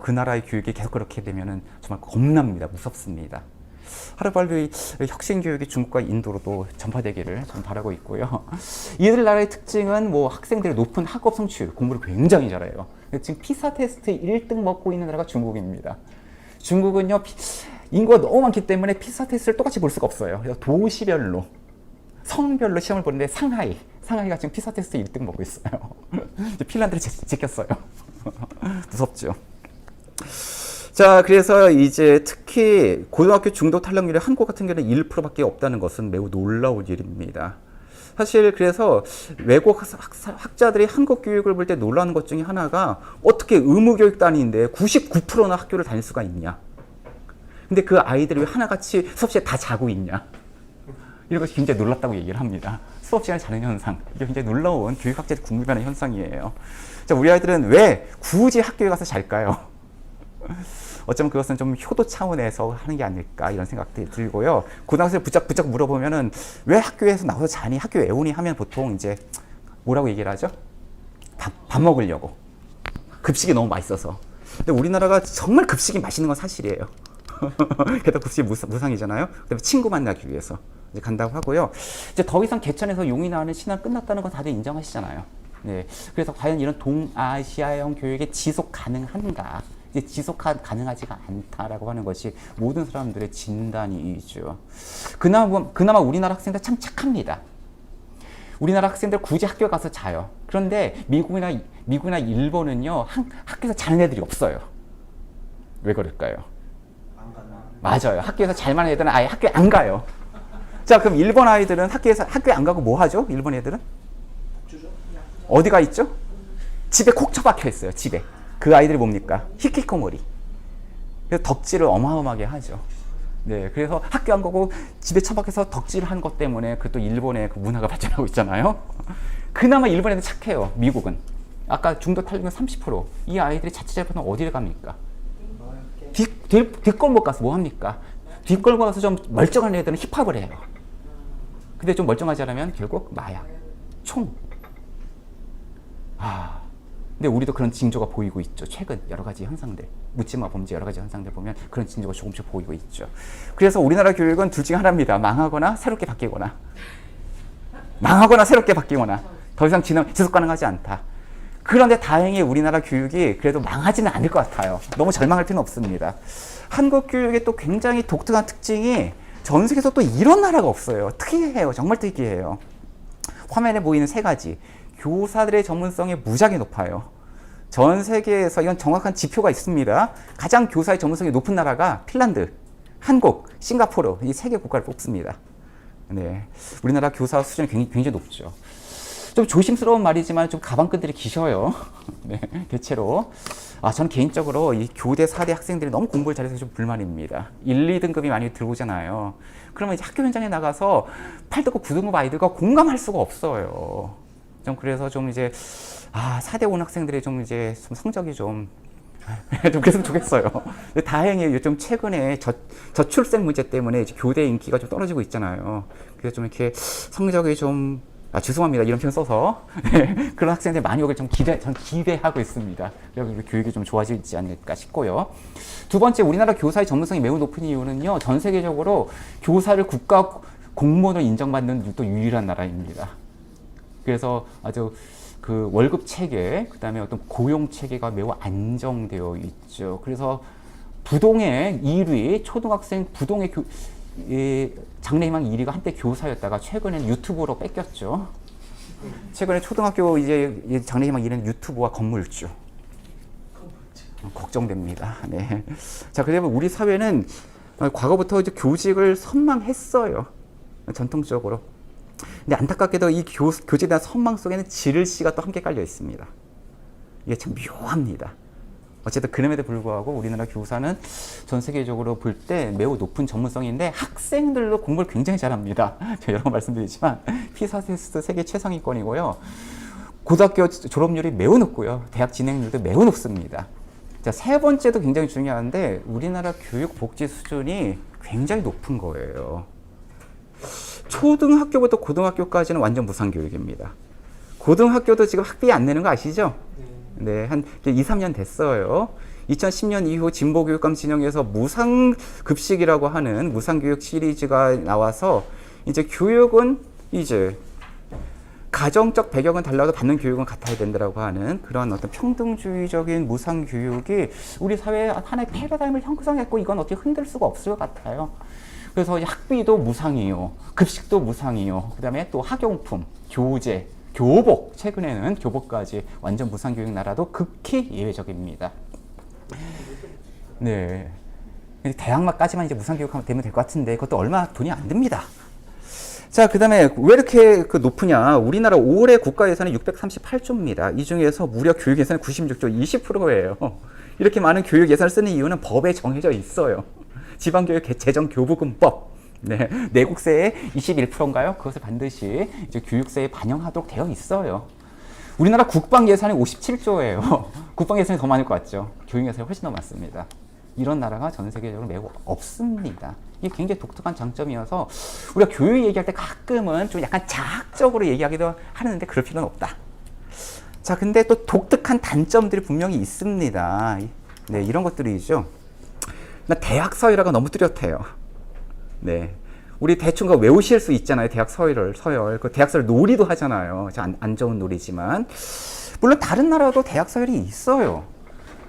그 나라의 교육이 계속 그렇게 되면은 정말 겁납니다. 무섭습니다. 하루빨리 혁신 교육이 중국과 인도로도 전파되기를 좀 바라고 있고요. 이들 나라의 특징은 뭐 학생들의 높은 학업 성취율, 공부를 굉장히 잘해요. 지금 피사 테스트 1등 먹고 있는 나라가 중국입니다. 중국은요, 인구가 너무 많기 때문에 피사 테스트를 똑같이 볼 수가 없어요. 그래서 도시별로, 성별로 시험을 보는데 상하이가 지금 피사 테스트 1등 먹고 있어요. 핀란드를 제꼈어요. 무섭죠. 자, 그래서 이제 특히 고등학교 중도 탈락률이 한국 같은 경우는 1%밖에 없다는 것은 매우 놀라운 일입니다. 사실 그래서 외국 학자들이 한국 교육을 볼 때 놀라는 것 중에 하나가 어떻게 의무교육단위인데 99%나 학교를 다닐 수가 있냐. 근데 그 아이들이 왜 하나같이 수업 시간에 다 자고 있냐. 이런 것이 굉장히 놀랍다고 얘기를 합니다. 수업 시간에 자는 현상. 이게 굉장히 놀라운 교육학자들이 궁금해하는 현상이에요. 자, 우리 아이들은 왜 굳이 학교에 가서 잘까요? 어쩌면 그것은 좀 효도 차원에서 하는 게 아닐까 이런 생각들이 들고요. 고등학생을 붙잡 물어보면은 왜 학교에서 나와서 자니? 학교 애우니? 하면 보통 이제 뭐라고 얘기를 하죠? 밥 먹으려고. 급식이 너무 맛있어서. 근데 우리나라가 정말 급식이 맛있는 건 사실이에요. 게다가 급식이 무상이잖아요. 그다음에 친구 만나기 위해서 이제 간다고 하고요. 이제 더 이상 개천에서 용이 나는 신화 끝났다는 건 다들 인정하시잖아요. 네. 그래서 과연 이런 동아시아형 교육이 지속 가능한가? 이제 지속 가능하지가 않다라고 하는 것이 모든 사람들의 진단이죠. 그나마 우리나라 학생들 참 착합니다. 우리나라 학생들 굳이 학교 가서 자요. 그런데 미국이나 일본은요, 학교에서 자는 애들이 없어요. 왜 그럴까요? 안 가나? 맞아요. 학교에서 잘 만한 애들은 아예 학교에 안 가요. 자, 그럼 일본 아이들은 학교에 안 가고 뭐 하죠? 일본 애들은? 복주죠? 어디가 있죠? 집에 콕 처박혀 있어요. 집에. 그 아이들이 뭡니까? 히키코모리. 그래서 덕질을 어마어마하게 하죠. 네, 그래서 학교 안 가고 집에 처박혀서 덕질을 한 것 때문에 그 또 일본의 그 문화가 발전하고 있잖아요. 그나마 일본 애들 착해요. 미국은. 아까 중도 탄력은 30%. 이 아이들이 자칫잘못하면 어디를 갑니까? 뭐 뒷골목 가서 뭐 합니까? 뒷골목 가서 좀 멀쩡한 애들은 힙합을 해요. 근데 좀 멀쩡하지 않으면 결국 마약, 총. 근데 우리도 그런 징조가 보이고 있죠. 최근 여러 가지 현상들, 묻지마 범죄 여러 가지 현상들 보면 그런 징조가 조금씩 보이고 있죠. 그래서 우리나라 교육은 둘 중에 하나입니다. 망하거나 새롭게 바뀌거나. 망하거나 새롭게 바뀌거나. 더 이상 지속 가능하지 않다. 그런데 다행히 우리나라 교육이 그래도 망하지는 않을 것 같아요. 너무 절망할 필요는 없습니다. 한국 교육의 또 굉장히 독특한 특징이 전 세계에서 또 이런 나라가 없어요. 특이해요. 정말 특이해요. 화면에 보이는 세 가지. 교사들의 전문성이 무지하게 높아요. 전 세계에서 이건 정확한 지표가 있습니다. 가장 교사의 전문성이 높은 나라가 핀란드, 한국, 싱가포르 이 세 개 국가를 뽑습니다. 네, 우리나라 교사 수준이 굉장히 높죠. 좀 조심스러운 말이지만 좀 가방끈들이 기셔요. 네, 대체로. 저는 개인적으로 이 교대 4대 학생들이 너무 공부를 잘해서 좀 불만입니다. 1, 2등급이 많이 들어오잖아요. 그러면 이제 학교 현장에 나가서 8등급, 9등급 아이들과 공감할 수가 없어요. 좀 그래서 좀 이제 4대 온 학생들이 좀 이제 좀 성적이 좀 그랬으면 좋겠어요. 근데 다행히 요즘 최근에 저출생 문제 때문에 이제 교대 인기가 좀 떨어지고 있잖아요. 그래서 좀 이렇게 성적이 좀 죄송합니다. 이런 표현 써서 그런 학생들 많이 오길 전 기대하고 있습니다. 그래서 우리 교육이 좀 좋아지지 않을까 싶고요. 두 번째, 우리나라 교사의 전문성이 매우 높은 이유는요. 전 세계적으로 교사를 국가 공무원으로 인정받는 또 유일한 나라입니다. 그래서 아주 그 월급 체계, 그 다음에 어떤 고용 체계가 매우 안정되어 있죠. 그래서 부동의 1위, 초등학생 부동의 장래희망 1위가 한때 교사였다가 최근에는 유튜브로 뺏겼죠. 최근에 초등학교 이제 장래희망 1위는 유튜브와 건물주. 걱정됩니다. 네. 자, 그러면 우리 사회는 과거부터 이제 교직을 선망했어요. 전통적으로. 근데 안타깝게도 이 교직에 대한 선망 속에는 지를씨가 또 함께 깔려 있습니다. 이게 참 묘합니다. 어쨌든 그럼에도 불구하고 우리나라 교사는 전 세계적으로 볼 때 매우 높은 전문성인데 학생들도 공부를 굉장히 잘합니다. 제가 여러 번 말씀드리지만 피사 테스트 세계 최상위권이고요. 고등학교 졸업률이 매우 높고요. 대학 진학률도 매우 높습니다. 자, 세 번째도 굉장히 중요한데 우리나라 교육 복지 수준이 굉장히 높은 거예요. 초등학교부터 고등학교까지는 완전 무상교육입니다. 고등학교도 지금 학비 안 내는 거 아시죠? 네, 한 2, 3년 됐어요. 2010년 이후 진보교육감 진영에서 무상급식이라고 하는 무상교육 시리즈가 나와서 이제 교육은 이제 가정적 배경은 달라도 받는 교육은 같아야 된다라고 하는 그런 어떤 평등주의적인 무상교육이 우리 사회의 하나의 패러다임을 형성했고 이건 어떻게 흔들 수가 없을 것 같아요. 그래서 학비도 무상이요, 급식도 무상이요, 그 다음에 또 학용품, 교재, 교복, 최근에는 교복까지 완전 무상교육 나라도 극히 예외적입니다. 네. 대학만까지만 이제 무상교육하면 되면 될 것 같은데 그것도 얼마 돈이 안 듭니다. 자, 그 다음에 왜 이렇게 높으냐. 우리나라 올해 국가 예산이 638조입니다. 이 중에서 무려 교육 예산이 96조, 20%예요. 이렇게 많은 교육 예산을 쓰는 이유는 법에 정해져 있어요. 지방교육 재정교부금법. 네, 내국세의 21%인가요? 그것을 반드시 이제 교육세에 반영하도록 되어 있어요. 우리나라 국방 예산이 57조예요. 국방 예산이 더 많을 것 같죠? 교육 예산이 훨씬 더 많습니다. 이런 나라가 전 세계적으로 매우 없습니다. 이게 굉장히 독특한 장점이어서 우리가 교육 얘기할 때 가끔은 좀 약간 자학적으로 얘기하기도 하는데 그럴 필요는 없다. 자, 근데 또 독특한 단점들이 분명히 있습니다. 네, 이런 것들이죠. 대학 서열화가 너무 뚜렷해요. 네. 우리 대충 외우실 수 있잖아요. 대학 서열. 그 대학 서열 놀이도 하잖아요. 안 좋은 놀이지만. 물론 다른 나라도 대학 서열이 있어요.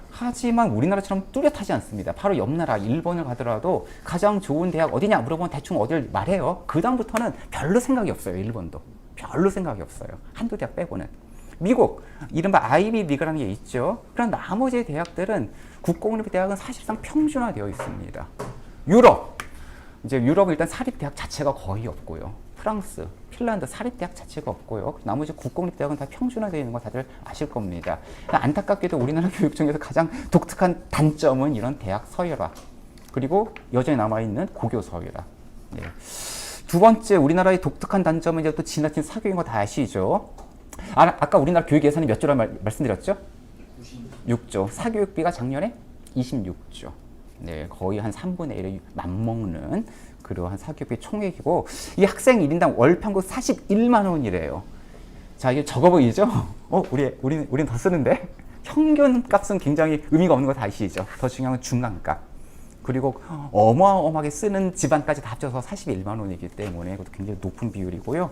하지만 우리나라처럼 뚜렷하지 않습니다. 바로 옆 나라 일본을 가더라도 가장 좋은 대학 어디냐 물어보면 대충 어디를 말해요. 그 다음부터는 별로 생각이 없어요. 일본도. 별로 생각이 없어요. 한두 대학 빼고는. 미국, 이른바 아이비 리그라는 게 있죠. 그런 나머지 대학들은 국공립 대학은 사실상 평준화되어 있습니다. 유럽, 이제 유럽은 일단 사립대학 자체가 거의 없고요. 프랑스, 핀란드 사립대학 자체가 없고요. 나머지 국공립대학은 다 평준화되어 있는 거 다들 아실 겁니다. 안타깝게도 우리나라 교육 중에서 가장 독특한 단점은 이런 대학 서열화, 그리고 여전히 남아있는 고교 서열화. 네. 두 번째, 우리나라의 독특한 단점은 이제 또 지나친 사교육인 거 다 아시죠? 아까 우리나라 교육 예산이 몇 조라고 말씀드렸죠? 90. 6조. 사교육비가 작년에 26조. 네, 거의 한 3분의 1에 맞먹는 그러한 사교육비 총액이고, 이 학생 1인당 월 평균 41만 원이래요. 자, 이게 적어 보이죠? 우린 더 쓰는데? 평균 값은 굉장히 의미가 없는 거 다 아시죠? 더 중요한 건 중간값. 그리고 어마어마하게 쓰는 집안까지 다 합쳐서 41만 원이기 때문에 그것도 굉장히 높은 비율이고요.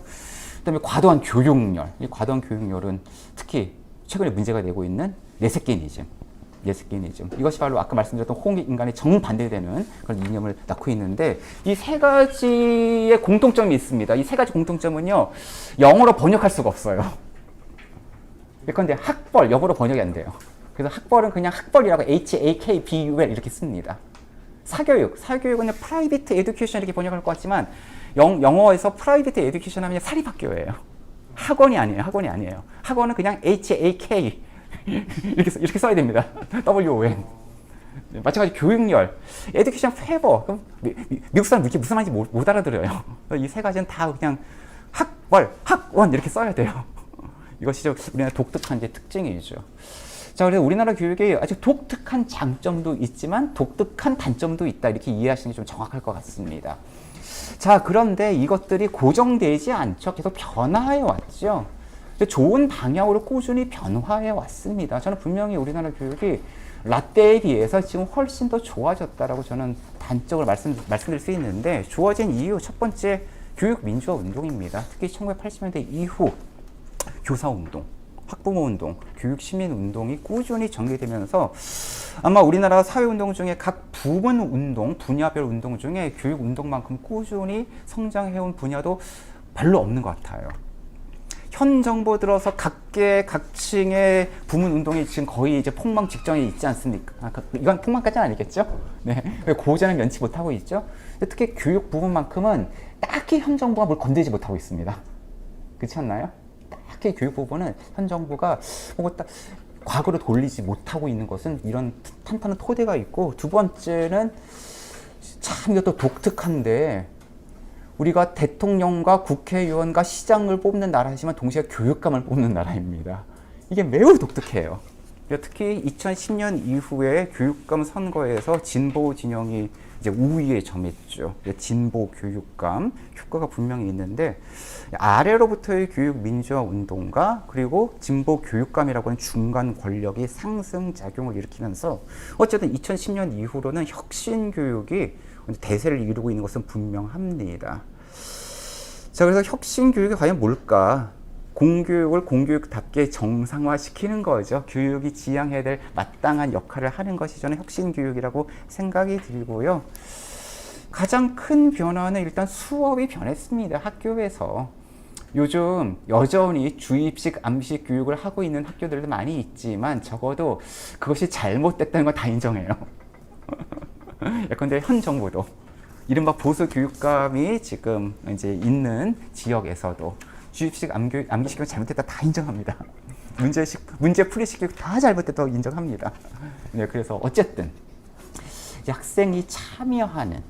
그다음에 과도한 교육열. 이 과도한 교육열은 특히 최근에 문제가 되고 있는 뇌새끼니즘. 이것이 바로 아까 말씀드렸던 홍익인간의 정반대되는 그런 이념을 낳고 있는데, 이 세 가지의 공통점이 있습니다. 이 세 가지 공통점은요, 영어로 번역할 수가 없어요. 예컨대 학벌, 영어로 번역이 안 돼요. 그래서 학벌은 그냥 학벌이라고 HAKBUL 이렇게 씁니다. 사교육은 프라이빗 에듀케이션 이렇게 번역할 것 같지만, 영어에서 프라이빗 에듀케이션 하면 사립학교예요. 학원이 아니에요. 학원은 그냥 HAK 이렇게 써야 됩니다. WON. 마찬가지 교육열, 에듀케이션 페버. 그럼 미국 사람 이렇게 무슨 말인지 못 알아들어요. 이 세 가지는 다 그냥 학벌, 학원 이렇게 써야 돼요. 이것이 우리나라 독특한 이제 특징이죠. 자, 그래서 우리나라 교육이 아주 독특한 장점도 있지만 독특한 단점도 있다, 이렇게 이해하시는 게 좀 정확할 것 같습니다. 자, 그런데 이것들이 고정되지 않죠. 계속 변화해 왔죠. 좋은 방향으로 꾸준히 변화해 왔습니다. 저는 분명히 우리나라 교육이 라떼에 비해서 지금 훨씬 더 좋아졌다라고 저는 단적으로 말씀드릴 수 있는데, 좋아진 이유 첫 번째, 교육 민주화 운동입니다. 특히 1980년대 이후 교사운동, 학부모운동, 교육시민운동이 꾸준히 전개되면서 아마 우리나라 사회운동 중에 각 부문운동, 분야별 운동 중에 교육운동만큼 꾸준히 성장해온 분야도 별로 없는 것 같아요. 현 정부 들어서 각계각층의 부문운동이 지금 거의 이제 폭망 직전에 있지 않습니까? 이건 폭망까지는 아니겠죠? 네, 고전을 면치 못하고 있죠. 특히 교육 부분만큼은 딱히 현 정부가 뭘 건드리지 못하고 있습니다. 그렇지 않나요? 딱히 교육 부분은 현 정부가 뭔가 딱 과거로 돌리지 못하고 있는 것은 이런 탄탄한 토대가 있고, 두 번째는 참 이것도 독특한데, 우리가 대통령과 국회의원과 시장을 뽑는 나라이지만 동시에 교육감을 뽑는 나라입니다. 이게 매우 독특해요. 특히 2010년 이후에 교육감 선거에서 진보 진영이 이제 우위에 점했죠. 진보 교육감 효과가 분명히 있는데, 아래로부터의 교육 민주화 운동과 그리고 진보 교육감이라고 하는 중간 권력이 상승 작용을 일으키면서 어쨌든 2010년 이후로는 혁신 교육이 대세를 이루고 있는 것은 분명합니다. 자, 그래서 혁신 교육이 과연 뭘까? 공교육을 공교육답게 정상화시키는 거죠. 교육이 지향해야 될 마땅한 역할을 하는 것이 저는 혁신 교육이라고 생각이 들고요. 가장 큰 변화는 일단 수업이 변했습니다. 학교에서. 요즘 여전히 주입식, 암식 교육을 하고 있는 학교들도 많이 있지만 적어도 그것이 잘못됐다는 건 다 인정해요. 예컨대 현 정부도 이른바 보수 교육감이 지금 이제 있는 지역에서도 주입식, 암기식 교육 잘못됐다 다 인정합니다. 문제 풀이식 교육 다 잘못됐다고 인정합니다. 네, 그래서 어쨌든 학생이 참여하는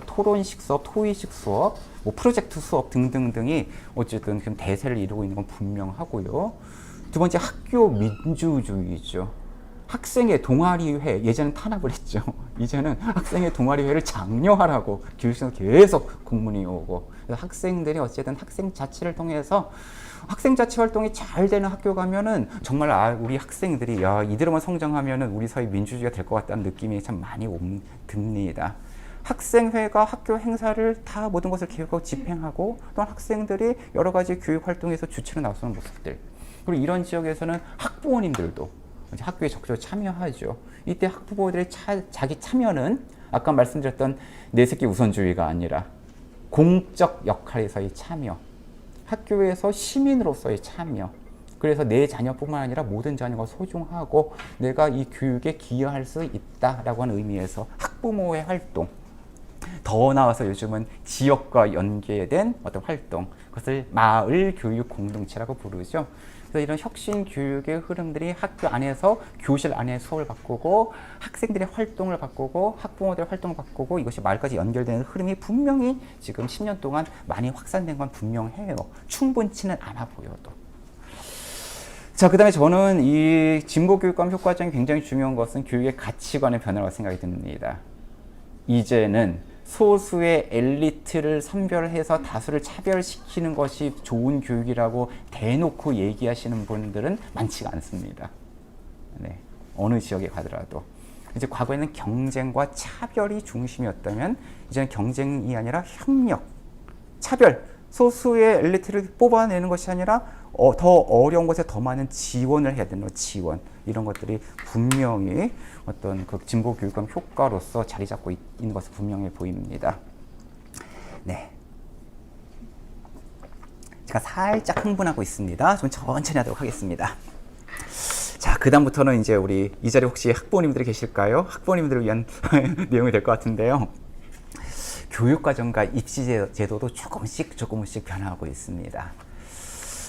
토론식 수업, 토의식 수업, 프로젝트 수업 등등등이 어쨌든 좀 대세를 이루고 있는 건 분명하고요. 두 번째, 학교 민주주의죠. 학생의 동아리회, 예전엔 탄압을 했죠. 이제는 학생의 동아리회를 장려하라고 교육청에서 계속 공문이 오고, 그래서 학생들이 어쨌든 학생 자치를 통해서 학생 자치 활동이 잘 되는 학교 가면은 정말 우리 학생들이 이대로만 성장하면은 우리 사회 민주주의가 될 것 같다는 느낌이 참 많이 듭니다. 학생회가 학교 행사를 다 모든 것을 계획하고 집행하고, 또한 학생들이 여러 가지 교육 활동에서 주체로 나서는 모습들, 그리고 이런 지역에서는 학부모님들도 학교에 적극적으로 참여하죠. 이때 학부모들의 자기 참여는 아까 말씀드렸던 내 새끼 우선주의가 아니라 공적 역할에서의 참여, 학교에서 시민으로서의 참여, 그래서 내 자녀뿐만 아니라 모든 자녀가 소중하고 내가 이 교육에 기여할 수 있다라고 하는 의미에서 학부모의 활동, 더 나아가서 요즘은 지역과 연계된 어떤 활동, 그것을 마을 교육 공동체라고 부르죠. 그래서 이런 혁신 교육의 흐름들이 학교 안에서 교실 안에 수업을 바꾸고, 학생들의 활동을 바꾸고, 학부모들의 활동을 바꾸고, 이것이 마을까지 연결되는 흐름이 분명히 지금 10년 동안 많이 확산된 건 분명해요. 충분치는 않아 보여도. 자, 그 다음에 저는 이 진보교육감 효과적인 굉장히 중요한 것은 교육의 가치관의 변화라고 생각이 듭니다. 이제는 소수의 엘리트를 선별해서 다수를 차별시키는 것이 좋은 교육이라고 대놓고 얘기하시는 분들은 많지가 않습니다. 네, 어느 지역에 가더라도. 이제 과거에는 경쟁과 차별이 중심이었다면 이제는 경쟁이 아니라 협력, 차별, 소수의 엘리트를 뽑아내는 것이 아니라 더 어려운 곳에 더 많은 지원을 해야 되는 지원, 이런 것들이 분명히 어떤 그 진보 교육감 효과로서 자리 잡고 있는 것이 분명해 보입니다. 네. 제가 살짝 흥분하고 있습니다. 좀 천천히 하도록 하겠습니다. 자, 그 다음부터는 이제 우리 이 자리에 혹시 학부모님들이 계실까요? 학부모님들을 위한 내용이 될 것 같은데요. 교육과정과 입시제도도 조금씩 변화하고 있습니다.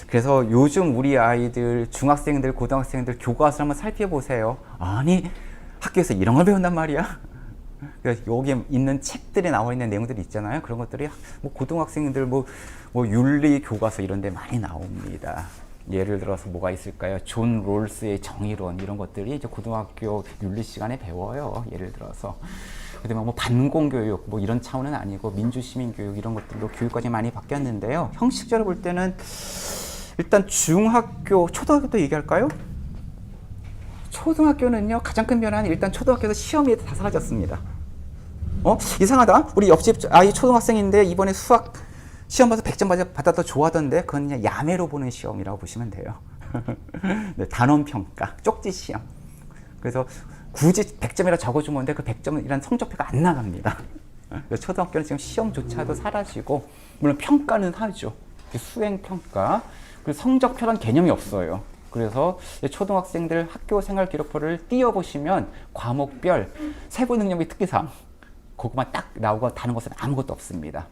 그래서 요즘 우리 아이들, 중학생들, 고등학생들 교과서를 한번 살펴보세요. 아니, 학교에서 이런 걸 배운단 말이야? 여기에 있는 책들에 나와 있는 내용들이 있잖아요. 그런 것들이 뭐 고등학생들 뭐 윤리 교과서 이런 데 많이 나옵니다. 예를 들어서 뭐가 있을까요? 존 롤스의 정의론, 이런 것들이 이제 고등학교 윤리 시간에 배워요. 예를 들어서. 그다음에 뭐 반공교육 뭐 이런 차원은 아니고 민주시민교육 이런 것들도 교육과정이 많이 바뀌었는데요. 형식적으로 볼 때는 일단 중학교, 초등학교도 얘기할까요? 초등학교는요, 가장 큰 변화는 일단 초등학교에서 시험이 다 사라졌습니다. 이상하다. 우리 옆집 아이 초등학생인데 이번에 수학 시험 봐서 100점 받았다 좋아하던데 그건 그냥 야매로 보는 시험이라고 보시면 돼요. 네, 단원평가, 쪽지 시험. 그래서 굳이 100점이라 적어주면 되는데 그 100점이란 성적표가 안 나갑니다. 초등학교는 지금 시험조차도 사라지고, 물론 평가는 하죠. 수행평가. 그리고 성적표란 개념이 없어요. 그래서 초등학생들 학교 생활 기록부를 띄워보시면 과목별 세부 능력의 특기사항, 그것만 딱 나오고 다른 것은 아무것도 없습니다.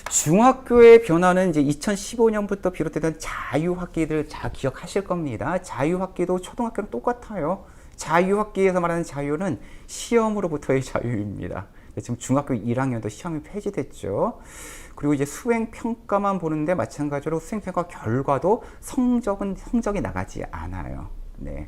중학교의 변화는 이제 2015년부터 비롯되던 자유학기들 잘 기억하실 겁니다. 자유학기도 초등학교랑 똑같아요. 자유학기에서 말하는 자유는 시험으로부터의 자유입니다. 지금 중학교 1학년도 시험이 폐지됐죠. 그리고 이제 수행평가만 보는데 마찬가지로 수행평가 결과도 성적이 나가지 않아요. 네.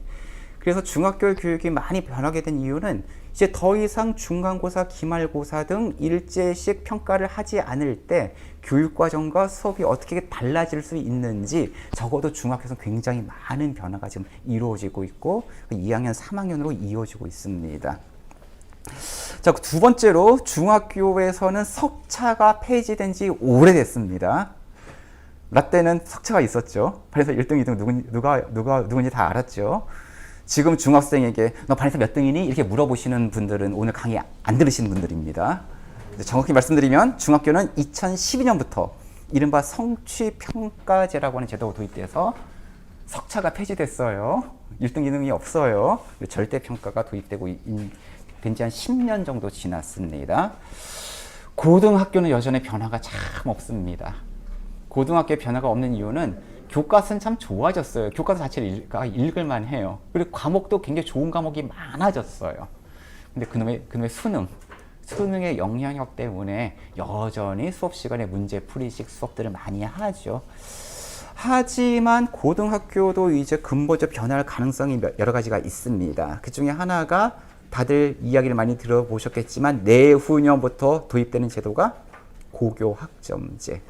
그래서 중학교 교육이 많이 변하게 된 이유는 이제 더 이상 중간고사, 기말고사 등 일제식 평가를 하지 않을 때 교육과정과 수업이 어떻게 달라질 수 있는지 적어도 중학교에서 굉장히 많은 변화가 지금 이루어지고 있고 2학년, 3학년으로 이어지고 있습니다. 자, 두 번째로 중학교에서는 석차가 폐지된 지 오래됐습니다. 라떼는 석차가 있었죠. 그래서 1등, 2등 누군지 다 알았죠. 지금 중학생에게 너 반에서 몇 등이니? 이렇게 물어보시는 분들은 오늘 강의 안 들으시는 분들입니다. 정확히 말씀드리면 중학교는 2012년부터 이른바 성취평가제라고 하는 제도가 도입돼서 석차가 폐지됐어요. 1등, 2등이 없어요. 절대평가가 도입되고 된 지 한 10년 정도 지났습니다. 고등학교는 여전히 변화가 참 없습니다. 고등학교에 변화가 없는 이유는 교과서는 참 좋아졌어요. 교과서 자체를 읽을만 해요. 그리고 과목도 굉장히 좋은 과목이 많아졌어요. 근데 그놈의 수능의 영향력 때문에 여전히 수업 시간에 문제 풀이식 수업들을 많이 하죠. 하지만 고등학교도 이제 근본적 변화할 가능성이 여러 가지가 있습니다. 그 중에 하나가 다들 이야기를 많이 들어보셨겠지만 내후년부터 도입되는 제도가 고교학점제.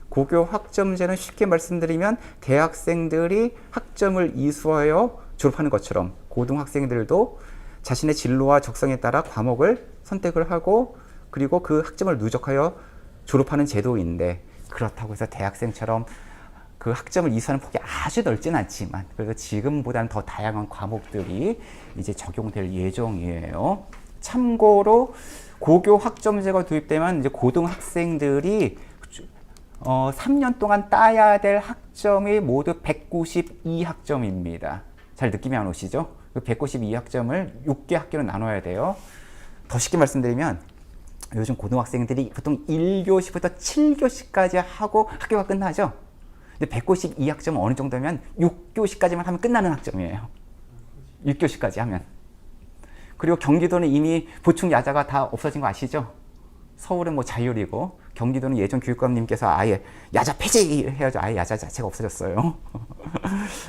고교학점제는 쉽게 말씀드리면 대학생들이 학점을 이수하여 졸업하는 것처럼 고등학생들도 자신의 진로와 적성에 따라 과목을 선택을 하고 그리고 그 학점을 누적하여 졸업하는 제도인데, 그렇다고 해서 대학생처럼 그 학점을 이수하는 폭이 아주 넓진 않지만 그래서 지금보다는 더 다양한 과목들이 이제 적용될 예정이에요. 참고로 고교학점제가 도입되면 이제 고등학생들이 3년 동안 따야 될 학점이 모두 192학점입니다. 잘 느낌이 안 오시죠? 192학점을 6개 학교로 나눠야 돼요. 더 쉽게 말씀드리면 요즘 고등학생들이 보통 1교시부터 7교시까지 하고 학교가 끝나죠? 근데 192학점은 어느 정도면 6교시까지만 하면 끝나는 학점이에요. 6교시까지 하면. 그리고 경기도는 이미 보충 야자가 다 없어진 거 아시죠? 서울은 뭐 자율이고 경기도는 예전 교육감님께서 아예 야자 폐지 해야죠. 아예 야자 자체가 없어졌어요.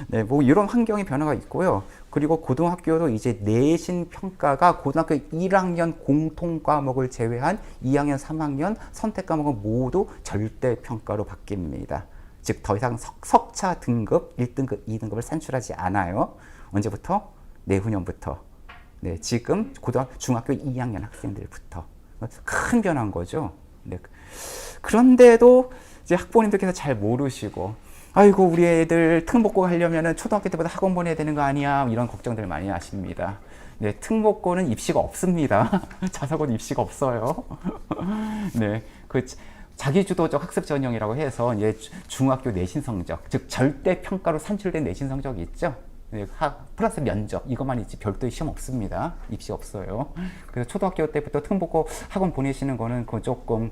네, 뭐 이런 환경의 변화가 있고요. 그리고 고등학교도 이제 내신 평가가 고등학교 1학년 공통 과목을 제외한 2학년, 3학년 선택 과목은 모두 절대 평가로 바뀝니다. 즉 더 이상 석차 등급 1등급, 2등급을 산출하지 않아요. 언제부터? 내후년부터. 네, 지금 중학교 2학년 학생들부터. 큰 변화인 거죠. 네. 그런데도 이제 학부모님들께서 잘 모르시고, 아이고, 우리 애들 특목고 하려면은 초등학교 때보다 학원 보내야 되는 거 아니야? 이런 걱정들 많이 하십니다. 네, 특목고는 입시가 없습니다. 자사고는 입시가 없어요. 네, 자기주도적 학습 전형이라고 해서 이제 중학교 내신 성적, 즉 절대 평가로 산출된 내신 성적이 있죠. 네, 플러스 면접 이것만 있지 별도의 시험 없습니다. 입시 없어요. 그래서 초등학교 때부터 특목고 학원 보내시는 거는 그 조금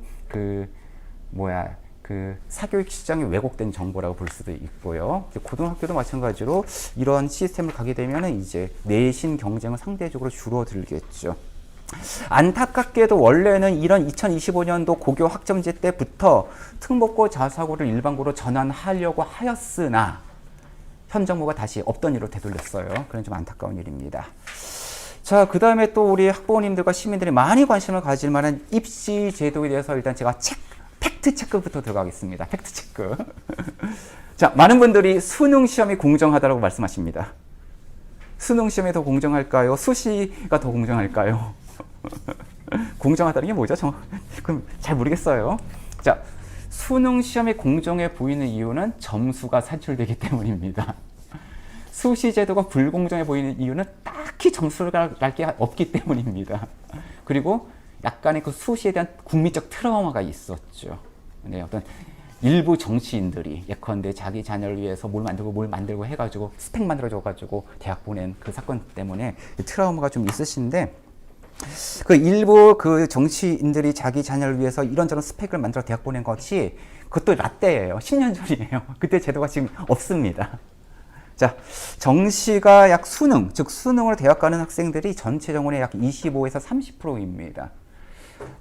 사교육 시장에 왜곡된 정보라고 볼 수도 있고요. 고등학교도 마찬가지로 이런 시스템을 가게 되면 이제 내신 경쟁은 상대적으로 줄어들겠죠. 안타깝게도 원래는 이런 2025년도 고교 학점제 때부터 특목고 자사고를 일반고로 전환하려고 하였으나 현 정부가 다시 없던 일로 되돌렸어요. 그런 좀 안타까운 일입니다. 자, 그 다음에 또 우리 학부모님들과 시민들이 많이 관심을 가질 만한 입시 제도에 대해서 일단 제가 팩트 체크부터 들어가겠습니다. 팩트 체크. 자, 많은 분들이 수능 시험이 공정하다고 말씀하십니다. 수능 시험이 더 공정할까요? 수시가 더 공정할까요? 공정하다는 게 뭐죠? 그럼 잘 모르겠어요. 자, 수능 시험이 공정해 보이는 이유는 점수가 산출되기 때문입니다. 수시 제도가 불공정해 보이는 이유는 딱히 점수가 날 게 없기 때문입니다. 그리고 약간의 그 수시에 대한 국민적 트라우마가 있었죠. 네, 어떤 일부 정치인들이 예컨대 자기 자녀를 위해서 뭘 만들고 해가지고 스펙 만들어줘가지고 대학 보낸 그 사건 때문에 트라우마가 좀 있으신데, 그 일부 그 정치인들이 자기 자녀를 위해서 이런저런 스펙을 만들어 대학 보낸 것이 그것도 라떼예요. 10년 전이에요. 그때 제도가 지금 없습니다. 자, 정시가 약 수능, 즉 수능으로 대학 가는 학생들이 전체 정원의 약 25에서 30%입니다.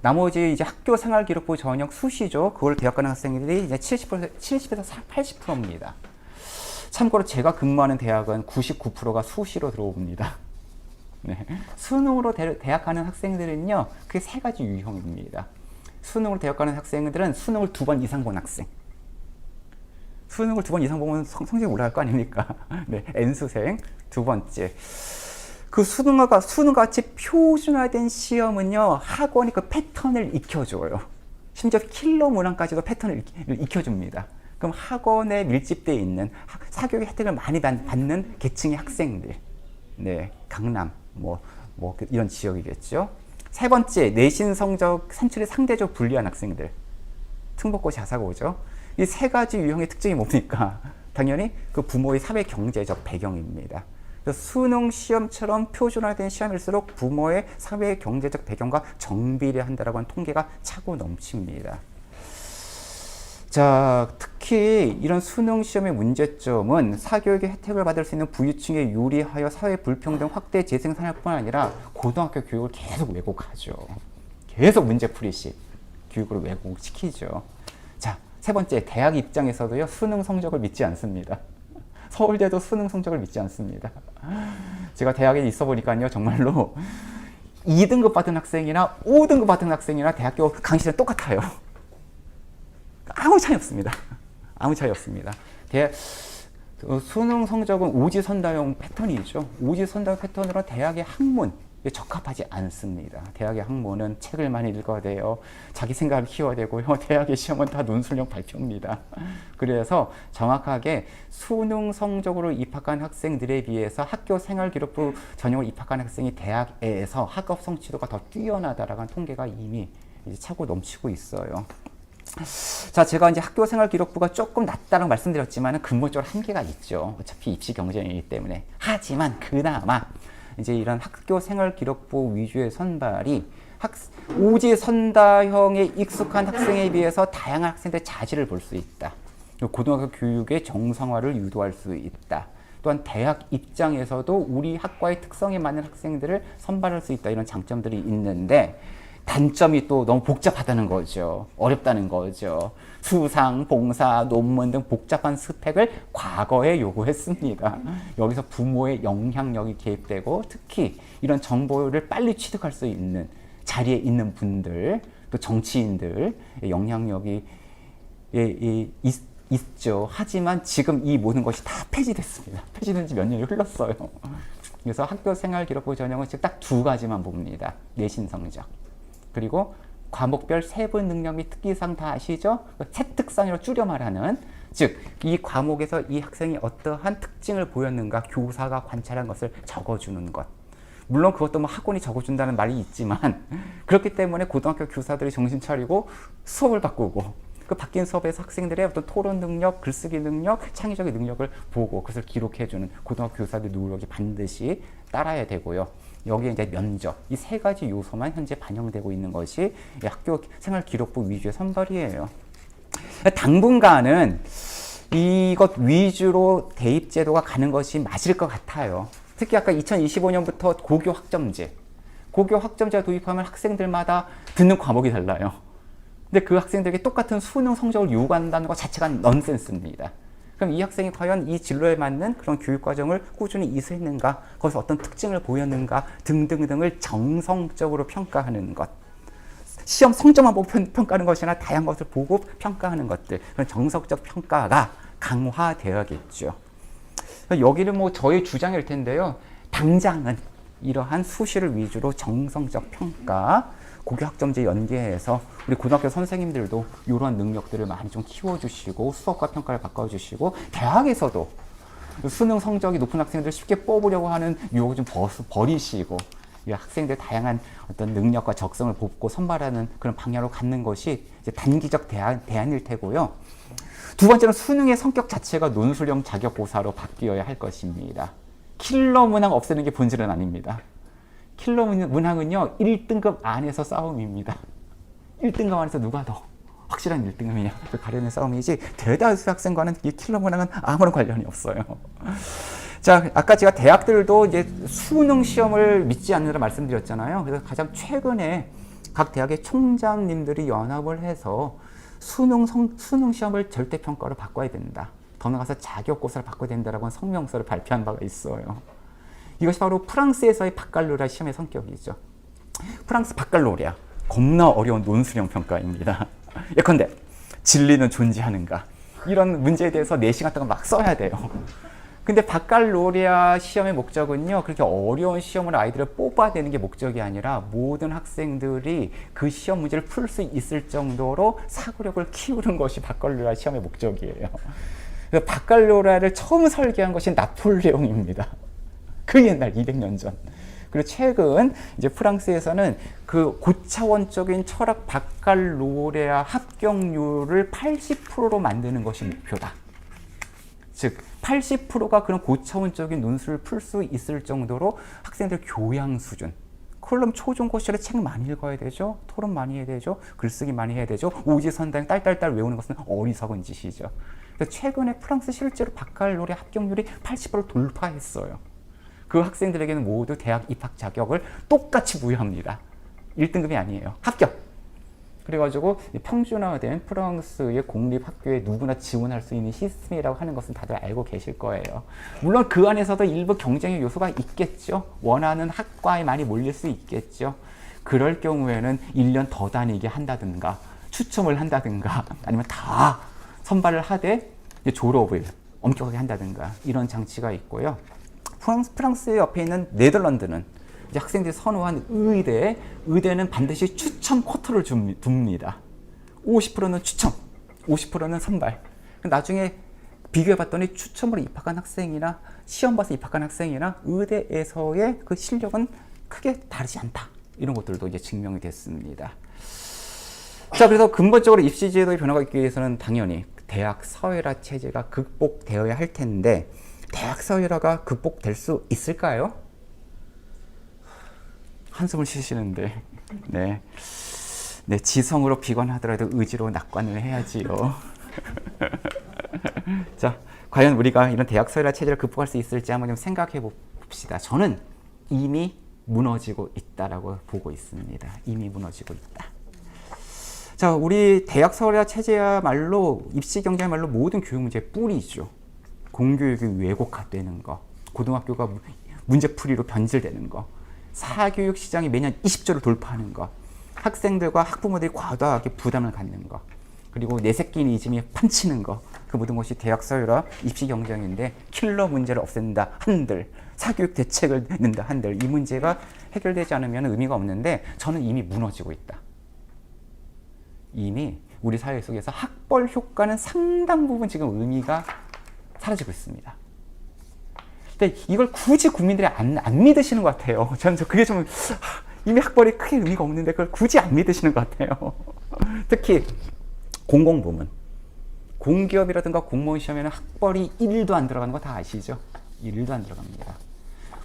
나머지 이제 학교 생활기록부 전형 수시죠. 그걸 대학 가는 학생들이 이제 70에서 80%입니다. 참고로 제가 근무하는 대학은 99%가 수시로 들어옵니다. 네. 수능으로 대학 가는 학생들은요, 그게 세 가지 유형입니다. 수능으로 대학 가는 학생들은 수능을 2번 이상 본 학생. 수능을 2번 이상 보면 성적이 올라갈 거 아닙니까? 네, N수생. 두 번째. 그 수능과 같이 표준화된 시험은요, 학원이 그 패턴을 익혀줘요. 심지어 킬러 문항까지도 패턴을 익혀줍니다. 그럼 학원에 밀집되어 있는 사교육 혜택을 많이 받는 계층의 학생들. 네, 강남, 이런 지역이겠죠. 세 번째, 내신 성적 산출이 상대적으로 불리한 학생들. 특목고, 자사고죠. 이 세 가지 유형의 특징이 뭡니까? 당연히 그 부모의 사회 경제적 배경입니다. 수능 시험처럼 표준화된 시험일수록 부모의 사회 경제적 배경과 정비례한다라고 하는 통계가 차고 넘칩니다. 자, 특히 이런 수능 시험의 문제점은 사교육의 혜택을 받을 수 있는 부유층에 유리하여 사회 불평등 확대 재생 산업뿐 아니라 고등학교 교육을 계속 왜곡하죠. 계속 문제풀이식 교육으로 왜곡시키죠. 자, 세 번째, 대학 입장에서도요, 수능 성적을 믿지 않습니다. 서울대도 수능 성적을 믿지 않습니다. 제가 대학에 있어 보니까요, 정말로 2등급 받은 학생이나 5등급 받은 학생이나 대학교 강의실은 똑같아요. 아무 차이 없습니다. 아무 차이 없습니다. 수능 성적은 오지선다형 패턴이죠. 오지선다형 패턴으로 대학의 학문 적합하지 않습니다. 대학의 학문은 책을 많이 읽어야 돼요. 자기 생각을 키워야 되고요. 대학의 시험은 다 논술형 발표입니다. 그래서 정확하게 수능 성적으로 입학한 학생들에 비해서 학교 생활기록부 전형으로 입학한 학생이 대학에서 학업 성취도가 더 뛰어나다라는 통계가 이미 이제 차고 넘치고 있어요. 자, 제가 이제 학교 생활 기록부가 조금 낮다라고 말씀드렸지만 근본적으로 한계가 있죠. 어차피 입시 경쟁이기 때문에. 하지만 그나마 이제 이런 학교 생활 기록부 위주의 선발이 오지선다형에 익숙한 학생에 비해서 다양한 학생들의 자질을 볼 수 있다. 고등학교 교육의 정상화를 유도할 수 있다. 또한 대학 입장에서도 우리 학과의 특성에 맞는 학생들을 선발할 수 있다. 이런 장점들이 있는데, 단점이 또 너무 복잡하다는 거죠. 어렵다는 거죠. 수상, 봉사, 논문 등 복잡한 스펙을 과거에 요구했습니다. 여기서 부모의 영향력이 개입되고 특히 이런 정보를 빨리 취득할 수 있는 자리에 있는 분들, 또 정치인들 영향력이 있죠. 하지만 지금 이 모든 것이 다 폐지됐습니다. 폐지된 지 몇 년이 흘렀어요. 그래서 학교 생활 기록부 전형은 지금 딱 두 가지만 봅니다. 내신 성적. 그리고 과목별 세분 능력 및 특기상 다 아시죠? 채특상으로 줄여 말하는, 즉 이 과목에서 이 학생이 어떠한 특징을 보였는가 교사가 관찰한 것을 적어주는 것. 물론 그것도 뭐 학원이 적어준다는 말이 있지만 그렇기 때문에 고등학교 교사들이 정신 차리고 수업을 바꾸고 그 바뀐 수업에서 학생들의 어떤 토론 능력, 글쓰기 능력, 창의적인 능력을 보고 그것을 기록해주는 고등학교 교사들의 노력이 반드시 따라야 되고요. 여기에 이제 면접, 이 세 가지 요소만 현재 반영되고 있는 것이 학교 생활 기록부 위주의 선발이에요. 당분간은 이것 위주로 대입 제도가 가는 것이 맞을 것 같아요. 특히 아까 2025년부터 고교 학점제 도입하면 학생들마다 듣는 과목이 달라요. 근데 그 학생들에게 똑같은 수능 성적을 요구한다는 것 자체가 넌센스입니다. 그럼 이 학생이 과연 이 진로에 맞는 그런 교육과정을 꾸준히 이수했는가, 거기서 어떤 특징을 보였는가 등등등을 정성적으로 평가하는 것. 시험 성적만 보고 평가하는 것이 아니라 다양한 것을 보고 평가하는 것들, 그런 정석적 평가가 강화되어야겠죠. 여기는 뭐 저의 주장일 텐데요. 당장은 이러한 수시를 위주로 정성적 평가, 고교학점제 연계해서 우리 고등학교 선생님들도 이러한 능력들을 많이 좀 키워주시고 수업과 평가를 바꿔주시고, 대학에서도 수능 성적이 높은 학생들 쉽게 뽑으려고 하는 유혹을 좀 버리시고 이 학생들 다양한 어떤 능력과 적성을 뽑고 선발하는 그런 방향으로 갖는 것이 이제 단기적 대안일 테고요. 두 번째는 수능의 성격 자체가 논술형 자격고사로 바뀌어야 할 것입니다. 킬러 문항 없애는 게 본질은 아닙니다. 킬러 문항은요, 1등급 안에서 싸움입니다. 1등급 안에서 누가 더 확실한 1등급이냐, 그 가려는 싸움이지, 대다수 학생과는 이 킬러 문항은 아무런 관련이 없어요. 자, 아까 제가 대학들도 이제 수능 시험을 믿지 않는다 말씀드렸잖아요. 그래서 가장 최근에 각 대학의 총장님들이 연합을 해서 수능 시험을 절대평가로 바꿔야 된다. 더 나아가서 자격고사를 바꿔야 된다라고 하는 성명서를 발표한 바가 있어요. 이것이 바로 프랑스에서의 바칼로레아 시험의 성격이죠. 프랑스 바칼로레아, 겁나 어려운 논술형 평가입니다. 예컨대 진리는 존재하는가, 이런 문제에 대해서 4시간 동안 막 써야 돼요. 근데 바칼로레아 시험의 목적은요, 그렇게 어려운 시험을 아이들을 뽑아내는 게 목적이 아니라 모든 학생들이 그 시험 문제를 풀 수 있을 정도로 사고력을 키우는 것이 바칼로레아 시험의 목적이에요. 그래서 바칼로레아를 처음 설계한 것이 나폴레옹입니다. 그 옛날 200년 전. 그리고 최근 이제 프랑스에서는 그 고차원적인 철학 바칼로레아 합격률을 80%로 만드는 것이 목표다. 즉 80%가 그런 고차원적인 논술을 풀 수 있을 정도로 학생들 교양 수준. 그럼 초중고시에 책 많이 읽어야 되죠. 토론 많이 해야 되죠. 글쓰기 많이 해야 되죠. 오지선당 딸딸딸 외우는 것은 어리석은 짓이죠. 그래서 최근에 프랑스 실제로 바칼로레아 합격률이 80%를 돌파했어요. 그 학생들에게는 모두 대학 입학 자격을 똑같이 부여합니다. 1등급이 아니에요. 합격! 그래가지고 평준화된 프랑스의 공립학교에 누구나 지원할 수 있는 시스템이라고 하는 것은 다들 알고 계실 거예요. 물론 그 안에서도 일부 경쟁의 요소가 있겠죠. 원하는 학과에 많이 몰릴 수 있겠죠. 그럴 경우에는 1년 더 다니게 한다든가 추첨을 한다든가 아니면 다 선발을 하되 졸업을 엄격하게 한다든가 이런 장치가 있고요. 프랑스 옆에 있는 네덜란드는 이제 학생들이 선호한 의대는 반드시 추첨 쿼터를 둡니다. 50%는 추첨, 50%는 선발. 나중에 비교해봤더니 추첨으로 입학한 학생이나 시험 봐서 입학한 학생이나 의대에서의 그 실력은 크게 다르지 않다. 이런 것들도 이제 증명이 됐습니다. 자, 그래서 근본적으로 입시 제도의 변화가 있기 위해서는 당연히 대학 사회라 체제가 극복되어야 할 텐데, 대학 사회라가 극복될 수 있을까요? 한숨을 쉬시는데, 네, 지성으로 비관하더라도 의지로 낙관을 해야지요. 자, 과연 우리가 이런 대학 사회라 체제를 극복할 수 있을지 한번 좀 생각해 봅시다. 저는 이미 무너지고 있다라고 보고 있습니다. 이미 무너지고 있다. 자, 우리 대학 서울대 체제야말로 입시 경쟁야말로 모든 교육 문제의 뿌리죠. 공교육이 왜곡화되는 거, 고등학교가 문제풀이로 변질되는 거, 사교육 시장이 매년 20조를 돌파하는 거, 학생들과 학부모들이 과도하게 부담을 갖는 거, 그리고 내 새끼니즘이 판치는 거, 그 모든 것이 대학 서열화 입시 경쟁인데 킬러 문제를 없앤다 한들, 사교육 대책을 넣는다 한들 이 문제가 해결되지 않으면 의미가 없는데 저는 이미 무너지고 있다. 이미 우리 사회 속에서 학벌 효과는 상당 부분 지금 의미가 사라지고 있습니다. 근데 이걸 굳이 국민들이 안 믿으시는 것 같아요. 저는 그게 좀 이미 학벌이 크게 의미가 없는데 그걸 굳이 안 믿으시는 것 같아요. 특히 공공부문, 공기업이라든가 공무원 시험에는 학벌이 1도 안 들어가는 거 다 아시죠? 1도 안 들어갑니다.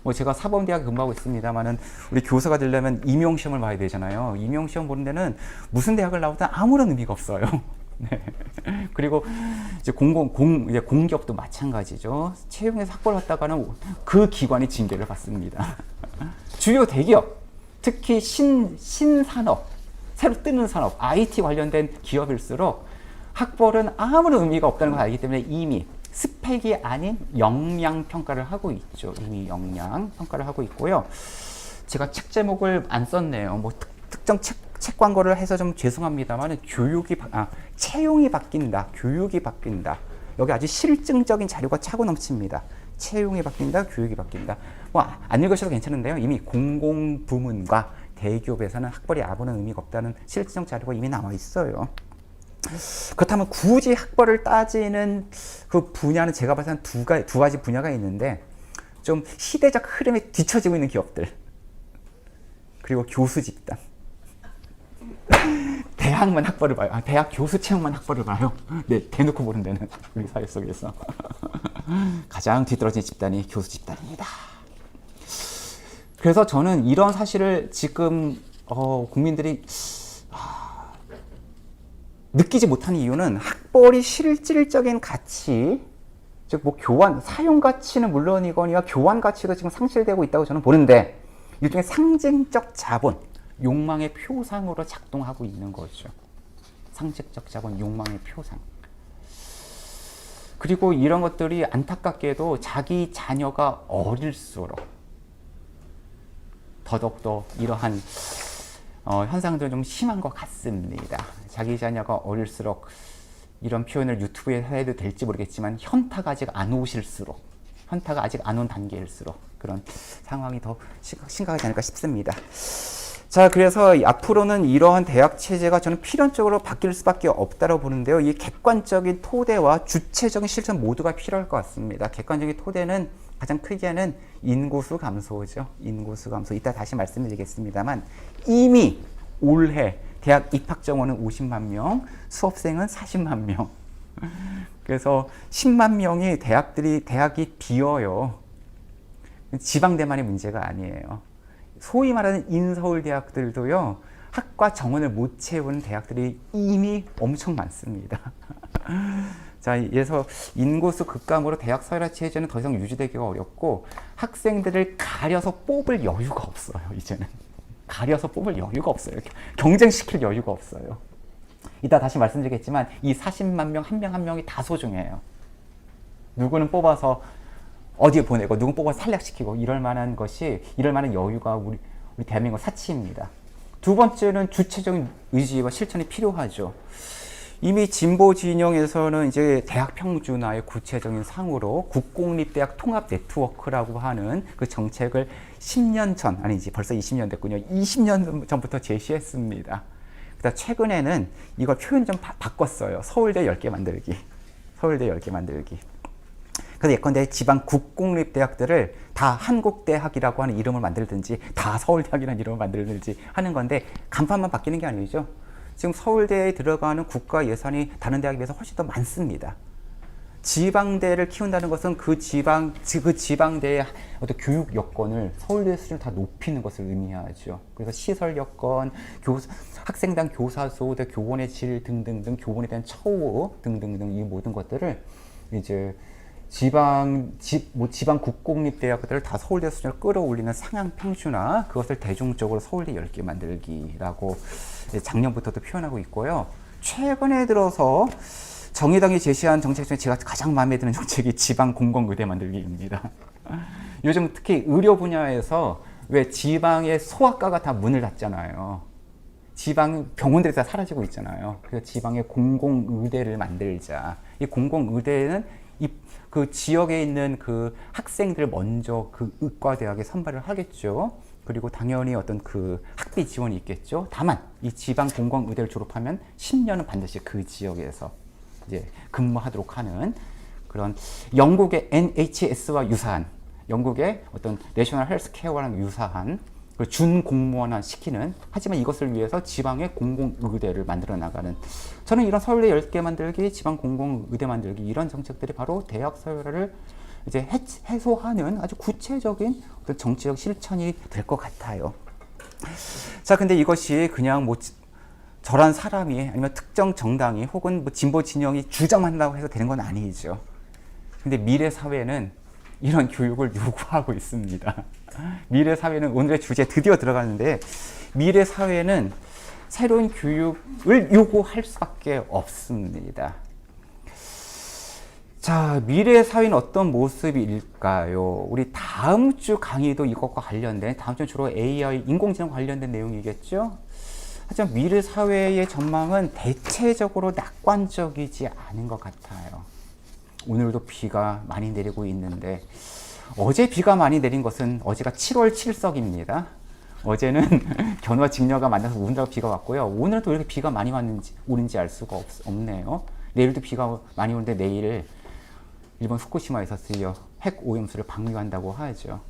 뭐 제가 사범대학에 근무하고 있습니다만은 우리 교사가 되려면 임용시험을 봐야 되잖아요. 임용시험 보는 데는 무슨 대학을 나오든 아무런 의미가 없어요. 네. 그리고 이제 이제 공기업도 마찬가지죠. 채용해서 학벌을 받다가는 그 기관이 징계를 받습니다. 주요 대기업, 특히 신산업, 새로 뜨는 산업, IT 관련된 기업일수록 학벌은 아무런 의미가 없다는 걸 알기 때문에 이미 스펙이 아닌 역량 평가를 하고 있죠. 이미 역량 평가를 하고 있고요. 제가 책 제목을 안 썼네요. 뭐 특정 책 광고를 해서 좀 죄송합니다만 채용이 바뀐다, 교육이 바뀐다. 여기 아주 실증적인 자료가 차고 넘칩니다. 채용이 바뀐다, 교육이 바뀐다. 뭐 안 읽으셔도 괜찮은데요. 이미 공공부문과 대기업에서는 학벌이 아무런 의미가 없다는 실증적 자료가 이미 나와 있어요. 그렇다면 굳이 학벌을 따지는 그 분야는 제가 봐서는 두 가지 분야가 있는데 좀 시대적 흐름에 뒤처지고 있는 기업들 그리고 교수 집단. 대학만 학벌을 봐요. 대학 교수 채용만 학벌을 봐요. 네, 대놓고 보는 데는 우리 사회 속에서 가장 뒤떨어진 집단이 교수 집단입니다. 그래서 저는 이런 사실을 지금 국민들이 느끼지 못하는 이유는 학벌이 실질적인 가치, 즉 뭐 사용 가치는 물론이거니와 교환 가치도 지금 상실되고 있다고 저는 보는데 일종의 상징적 자본, 욕망의 표상으로 작동하고 있는 거죠. 상징적 자본, 욕망의 표상. 그리고 이런 것들이 안타깝게도 자기 자녀가 어릴수록 더더욱더 이러한 현상들은 좀 심한 것 같습니다. 자기 자녀가 어릴수록 이런 표현을 유튜브에 해도 될지 모르겠지만 현타가 아직 안 온 단계일수록 그런 상황이 더 심각하지 않을까 싶습니다. 자, 그래서 앞으로는 이러한 대학 체제가 저는 필연적으로 바뀔 수밖에 없다고 보는데요. 이 객관적인 토대와 주체적인 실천 모두가 필요할 것 같습니다. 객관적인 토대는 가장 크게는 인구수 감소죠. 인구수 감소. 이따 다시 말씀드리겠습니다.만 이미 올해 대학 입학 정원은 50만 명, 수업생은 40만 명. 그래서 10만 명이 대학이 비어요. 지방대만의 문제가 아니에요. 소위 말하는 인서울 대학들도요, 학과 정원을 못 채우는 대학들이 이미 엄청 많습니다. 자, 그래서 인구수 급감으로 대학 서열화 체제는 더 이상 유지되기가 어렵고 학생들을 가려서 뽑을 여유가 없어요. 이제는 가려서 뽑을 여유가 없어요. 경쟁시킬 여유가 없어요. 이따 다시 말씀드리겠지만 이 40만 명 한 명 한 명이 다 소중해요. 누구는 뽑아서 어디에 보내고 누구 뽑아서 탈락시키고 이럴 만한 여유가 우리 대한민국 사치입니다. 두 번째는 주체적인 의지와 실천이 필요하죠. 이미 진보 진영에서는 이제 대학 평준화의 구체적인 상으로 국공립대학 통합 네트워크라고 하는 그 정책을 10년 전, 아니지 벌써 20년 됐군요. 20년 전부터 제시했습니다. 그다음 최근에는 이걸 표현 좀 바꿨어요. 서울대 10개 만들기. 서울대 10개 만들기. 그래서 예컨대 지방 국공립대학들을 다 한국대학이라고 하는 이름을 만들든지 다 서울대학이라는 이름을 만들든지 하는 건데 간판만 바뀌는 게 아니죠. 지금 서울대에 들어가는 국가 예산이 다른 대학에 비해서 훨씬 더 많습니다. 지방대를 키운다는 것은 그 지방대의 어떤 교육 여건을 서울대 수준으로 다 높이는 것을 의미하죠. 그래서 시설 여건, 학생당 교사수, 교원의 질 등등등, 교원에 대한 처우 등등등 이 모든 것들을 이제 지방 국공립대학들을 다 서울대 수준으로 끌어올리는 상향 평준화, 그것을 대중적으로 서울대 10개 만들기라고 작년부터도 표현하고 있고요. 최근에 들어서 정의당이 제시한 정책 중에 제가 가장 마음에 드는 정책이 지방 공공의대 만들기입니다. 요즘 특히 의료 분야에서 왜 지방의 소아과가 다 문을 닫잖아요. 지방 병원들이 다 사라지고 있잖아요. 그래서 지방의 공공의대를 만들자. 이 공공의대는 그 지역에 있는 그 학생들 먼저 그 의과대학에 선발을 하겠죠. 그리고 당연히 어떤 그 학비 지원이 있겠죠. 다만 이 지방 공공의대를 졸업하면 10년은 반드시 그 지역에서 이제 근무하도록 하는 그런 영국의 NHS와 유사한, 영국의 어떤 내셔널 헬스케어랑 유사한 준공무원화 시키는, 하지만 이것을 위해서 지방의 공공의대를 만들어 나가는, 저는 이런 서울대 10개 만들기, 지방 공공의대 만들기, 이런 정책들이 바로 대학 서열화를 이제 해소하는 아주 구체적인 어떤 정치적 실천이 될 것 같아요. 자, 근데 이것이 그냥 뭐 저런 사람이 아니면 특정 정당이 혹은 뭐 진보 진영이 주장한다고 해서 되는 건 아니죠. 근데 미래 사회는 이런 교육을 요구하고 있습니다. 미래 사회는, 오늘의 주제에 드디어 들어가는데, 미래 사회는 새로운 교육을 요구할 수밖에 없습니다. 자, 미래 사회는 어떤 모습일까요? 우리 다음 주 강의도 이것과 관련된, 다음 주는 주로 AI, 인공지능 관련된 내용이겠죠? 하지만 미래 사회의 전망은 대체적으로 낙관적이지 않은 것 같아요. 오늘도 비가 많이 내리고 있는데, 어제 비가 많이 내린 것은 어제가 7월 7석입니다. 어제는 견우와 직녀가 만나서 운다고 비가 왔고요. 오늘은 또 왜 이렇게 비가 많이 오는지 알 수가 없네요. 내일도 비가 많이 오는데 내일 일본 후쿠시마에서 드디어 핵 오염수를 방류한다고 하죠.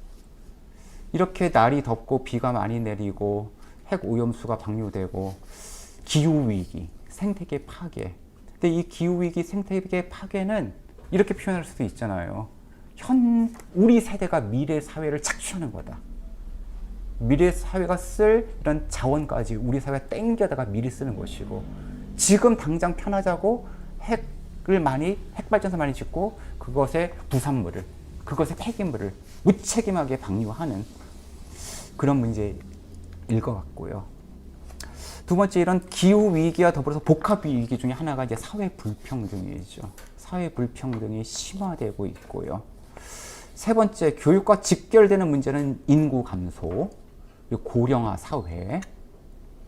이렇게 날이 덥고 비가 많이 내리고 핵 오염수가 방류되고 기후위기, 생태계 파괴. 근데 이 기후위기, 생태계 파괴는 이렇게 표현할 수도 있잖아요. 우리 세대가 미래 사회를 착취하는 거다. 미래 사회가 쓸 이런 자원까지 우리 사회가 땡겨다가 미리 쓰는 것이고, 지금 당장 편하자고 핵 발전소 많이 짓고 그것의 부산물을, 그것의 폐기물을 무책임하게 방류하는 그런 문제일 것 같고요. 두 번째, 이런 기후 위기와 더불어서 복합 위기 중에 하나가 이제 사회 불평등이죠. 사회 불평등이 심화되고 있고요. 세 번째, 교육과 직결되는 문제는 인구 감소, 그리고 고령화 사회.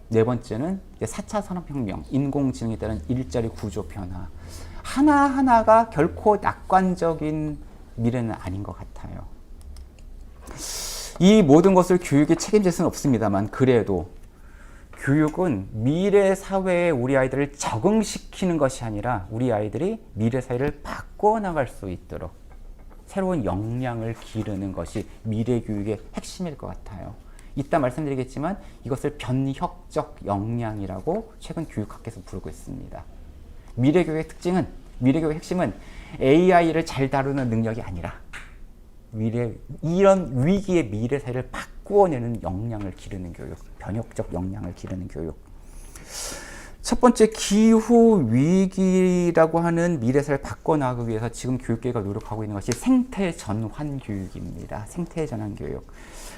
네 번째는 4차 산업혁명, 인공지능에 따른 일자리 구조 변화. 하나하나가 결코 낙관적인 미래는 아닌 것 같아요. 이 모든 것을 교육이 책임질 수는 없습니다만, 그래도 교육은 미래 사회에 우리 아이들을 적응시키는 것이 아니라 우리 아이들이 미래 사회를 바꿔나갈 수 있도록 새로운 역량을 기르는 것이 미래 교육의 핵심일 것 같아요. 이따 말씀드리겠지만 이것을 변혁적 역량이라고 최근 교육학계에서 부르고 있습니다. 미래 교육의 특징은, 미래 교육의 핵심은 AI를 잘 다루는 능력이 아니라 이런 위기의 미래 사회를 바꾸어내는 역량을 기르는 교육, 변혁적 역량을 기르는 교육. 첫 번째, 기후 위기라고 하는 미래 사회를 바꿔나가기 위해서 지금 교육계가 노력하고 있는 것이 생태 전환 교육입니다. 생태 전환 교육.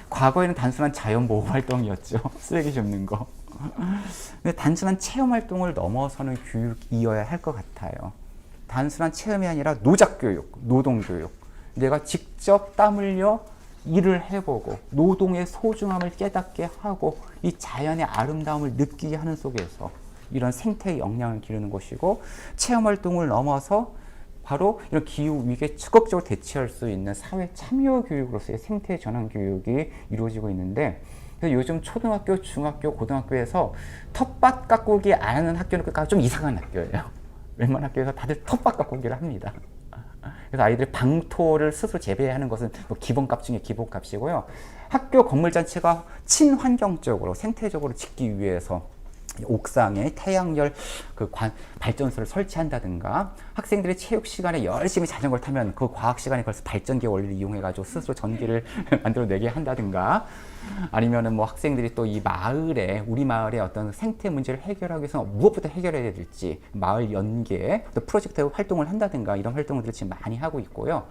과거에는 단순한 자연 보호 활동이었죠. 쓰레기 줍는 거. 근데 단순한 체험 활동을 넘어서는 교육이어야 할 것 같아요. 단순한 체험이 아니라 노작 교육, 노동 교육. 내가 직접 땀 흘려 일을 해보고 노동의 소중함을 깨닫게 하고 이 자연의 아름다움을 느끼게 하는 속에서 이런 생태 역량을 기르는 것이고, 체험활동을 넘어서 바로 이런 기후 위기에 적극적으로 대처할 수 있는 사회 참여 교육으로서의 생태 전환 교육이 이루어지고 있는데, 그래서 요즘 초등학교, 중학교, 고등학교에서 텃밭 가꾸기 안 하는 학교는 좀 이상한 학교예요. 웬만한 학교에서 다들 텃밭 가꾸기를 합니다. 그래서 아이들이 방토를 스스로 재배하는 것은 뭐 기본값 중에 기본값이고요. 학교 건물 자체가 친환경적으로, 생태적으로 짓기 위해서 옥상에 태양열 발전소를 설치한다든가, 학생들이 체육 시간에 열심히 자전거를 타면 그 과학 시간에 걸서 발전기 원리를 이용해 가지고 스스로 전기를 만들어내게 한다든가, 아니면은 뭐 학생들이 또 이 마을에, 우리 마을의 어떤 생태 문제를 해결하기 위해서 무엇부터 해결해야 될지 마을 연계 또 프로젝트 활동을 한다든가, 이런 활동들을 지금 많이 하고 있고요.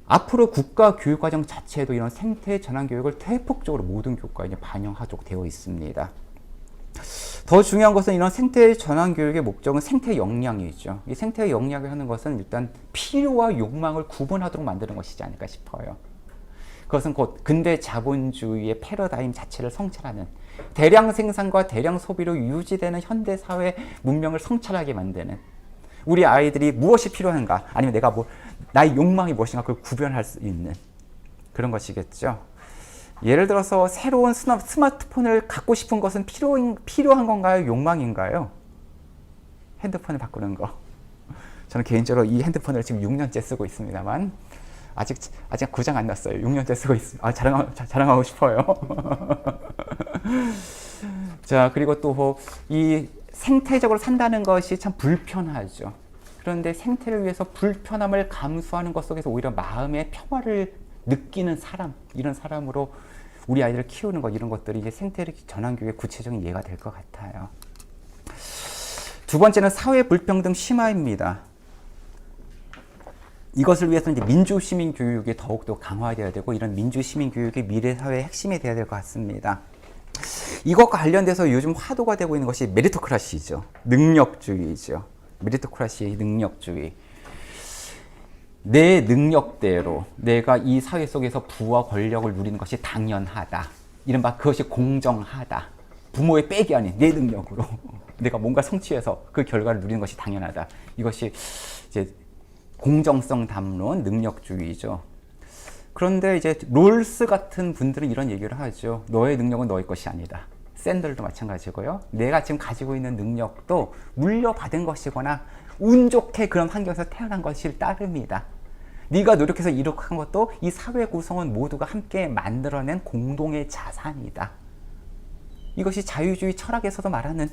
앞으로 국가 교육과정 자체도 이런 생태 전환 교육을 대폭적으로 모든 교과에 반영하도록 되어 있습니다. 더 중요한 것은 이런 생태 전환 교육의 목적은 생태 역량이죠. 이 생태 역량을 하는 것은 일단 필요와 욕망을 구분하도록 만드는 것이지 않을까 싶어요. 그것은 곧 근대 자본주의의 패러다임 자체를 성찰하는, 대량 생산과 대량 소비로 유지되는 현대 사회 문명을 성찰하게 만드는, 우리 아이들이 무엇이 필요한가, 아니면 내가 나의 욕망이 무엇인가 그걸 구별할 수 있는 그런 것이겠죠. 예를 들어서 새로운 스마트폰을 갖고 싶은 것은 필요한 건가요? 욕망인가요? 핸드폰을 바꾸는 거. 저는 개인적으로 이 핸드폰을 지금 6년째 쓰고 있습니다만 아직 고장 안 났어요. 6년째 쓰고 있어요. 자랑하고 싶어요. 자, 그리고 또 이 생태적으로 산다는 것이 참 불편하죠. 그런데 생태를 위해서 불편함을 감수하는 것 속에서 오히려 마음의 평화를 느끼는 사람, 이런 사람으로 우리 아이들을 키우는 것, 이런 것들이 이제 생태 전환 교육의 구체적인 예가 될 것 같아요. 두 번째는 사회 불평등 심화입니다. 이것을 위해서 이제 민주 시민 교육이 더욱더 강화되어야 되고, 이런 민주 시민 교육이 미래 사회의 핵심이 되어야 될 것 같습니다. 이것과 관련돼서 요즘 화두가 되고 있는 것이 메리토크라시죠. 능력주의죠. 메리토크라시의 능력주의. 내 능력대로 내가 이 사회 속에서 부와 권력을 누리는 것이 당연하다. 이른바 그것이 공정하다. 부모의 빽이 아닌 내 능력으로 내가 뭔가 성취해서 그 결과를 누리는 것이 당연하다. 이것이 이제 공정성 담론, 능력주의죠. 그런데 이제 롤스 같은 분들은 이런 얘기를 하죠. 너의 능력은 너의 것이 아니다. 샌들도 마찬가지고요. 내가 지금 가지고 있는 능력도 물려받은 것이거나 운 좋게 그런 환경에서 태어난 것일 따름이다. 네가 노력해서 이룩한 것도 이 사회 구성원 모두가 함께 만들어낸 공동의 자산이다. 이것이 자유주의 철학에서도 말하는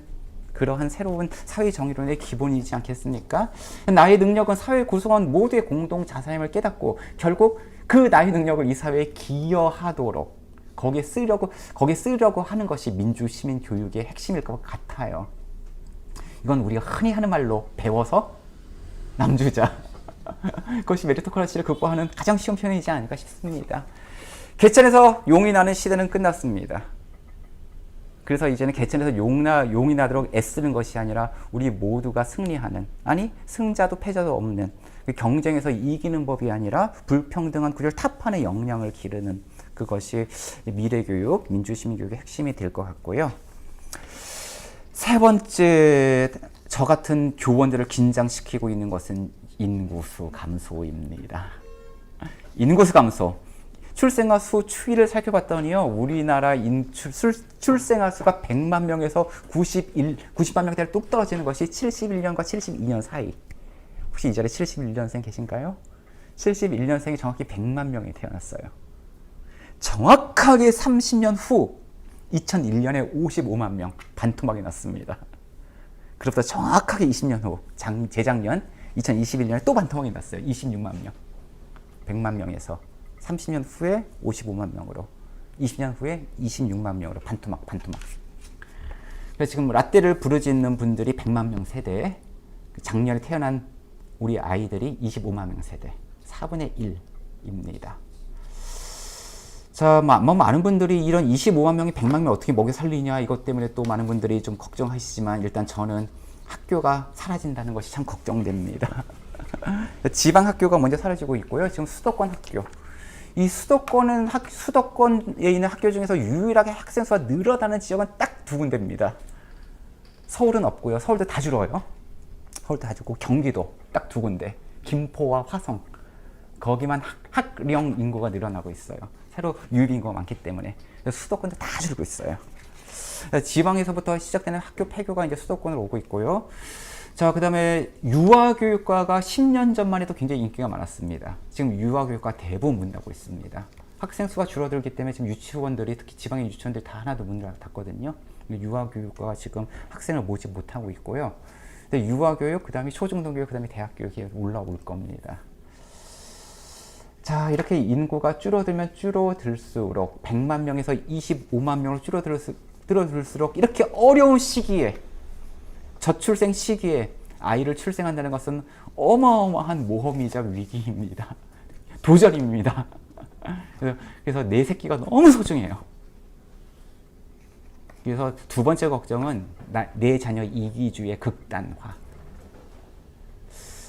그러한 새로운 사회 정의론의 기본이지 않겠습니까? 나의 능력은 사회 구성원 모두의 공동 자산임을 깨닫고 결국 그 나의 능력을 이 사회에 기여하도록 거기에 쓰려고 하는 것이 민주 시민 교육의 핵심일 것 같아요. 이건 우리가 흔히 하는 말로 배워서 남주자. 그것이 메리토크라시를 극복하는 가장 쉬운 표현이지 않을까 싶습니다. 개천에서 용이 나는 시대는 끝났습니다. 그래서 이제는 개천에서 용이 나도록 애쓰는 것이 아니라 우리 모두가 승리하는, 아니 승자도 패자도 없는 그 경쟁에서 이기는 법이 아니라 불평등한 구조를 타파하는 역량을 기르는, 그것이 미래교육, 민주시민교육의 핵심이 될 것 같고요. 세 번째, 저 같은 교원들을 긴장시키고 있는 것은 인구수 감소입니다. 인구수 감소. 출생아 수 추이를 살펴봤더니요, 우리나라 출생아 수가 100만 명에서 90만 명대로 뚝 떨어지는 것이 71년과 72년 사이. 혹시 이 자리에 71년생 계신가요? 71년생이 정확히 100만 명이 태어났어요. 정확하게 30년 후 2001년에 55만 명 반토막이 났습니다. 그로부터 정확하게 20년 후 재작년 2021년에 또 반토막이 났어요. 26만 명. 100만 명에서 30년 후에 55만 명으로, 20년 후에 26만 명으로 반토막. 그래서 지금 라떼를 부르짖는 분들이 100만 명 세대, 작년에 태어난 우리 아이들이 25만 명 세대, 4분의 1입니다. 자, 많은 분들이 이런 25만 명이 100만 명 어떻게 먹여 살리냐, 이것 때문에 또 많은 분들이 좀 걱정하시지만, 일단 저는 학교가 사라진다는 것이 참 걱정됩니다. 지방 학교가 먼저 사라지고 있고요. 지금 수도권 학교. 이 수도권에 있는 학교 중에서 유일하게 학생 수가 늘어나는 지역은 딱 두 군데입니다. 서울은 없고요. 서울도 다 줄어요. 서울도 다 줄고, 경기도 딱 두 군데. 김포와 화성. 거기만 학령 인구가 늘어나고 있어요. 새로 유입 인구가 많기 때문에. 수도권도 다 줄고 있어요. 지방에서부터 시작되는 학교 폐교가 이제 수도권으로 오고 있고요. 자, 그 다음에 유아교육과가 10년 전만 해도 굉장히 인기가 많았습니다. 지금 유아교육과 대부분 문 닫고 있습니다. 학생 수가 줄어들기 때문에 지금 유치원들이, 특히 지방의 유치원들이 다 하나도 문을 닫거든요. 유아교육과가 지금 학생을 모집 못하고 있고요. 근데 유아교육, 그 다음에 초중등교육, 그 다음에 대학교육이 올라올 겁니다. 자, 이렇게 인구가 줄어들면 줄어들수록 100만 명에서 25만 명으로 줄어들수록 이렇게 어려운 시기에, 저출생 시기에 아이를 출생한다는 것은 어마어마한 모험이자 위기입니다. 도전입니다. 그래서 내 새끼가 너무 소중해요. 그래서 두 번째 걱정은 내 자녀 이기주의 극단화.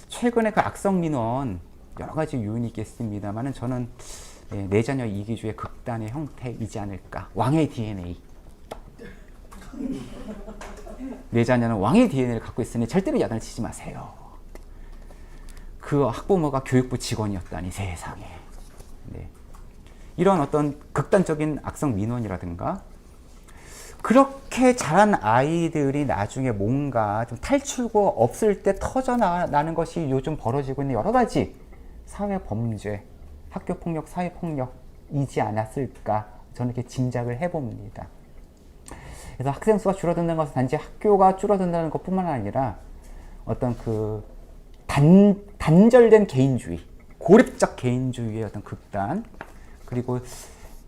최근에 그 악성 민원 여러 가지 요인이 있겠습니다만 저는 내 자녀 이기주의 극단의 형태이지 않을까. 왕의 DNA. 내 자녀는 왕의 DNA를 갖고 있으니 절대로 야단을 치지 마세요. 그 학부모가 교육부 직원이었다니 세상에. 네. 이런 어떤 극단적인 악성 민원이라든가 그렇게 자란 아이들이 나중에 뭔가 좀 탈출구 없을 때 터져나는 것이 요즘 벌어지고 있는 여러 가지 사회 범죄, 학교 폭력, 사회 폭력이지 않았을까 저는 이렇게 짐작을 해봅니다. 그래서 학생 수가 줄어드는 것은 단지 학교가 줄어든다는 것뿐만 아니라 어떤 그 단절된 개인주의, 고립적 개인주의의 어떤 극단, 그리고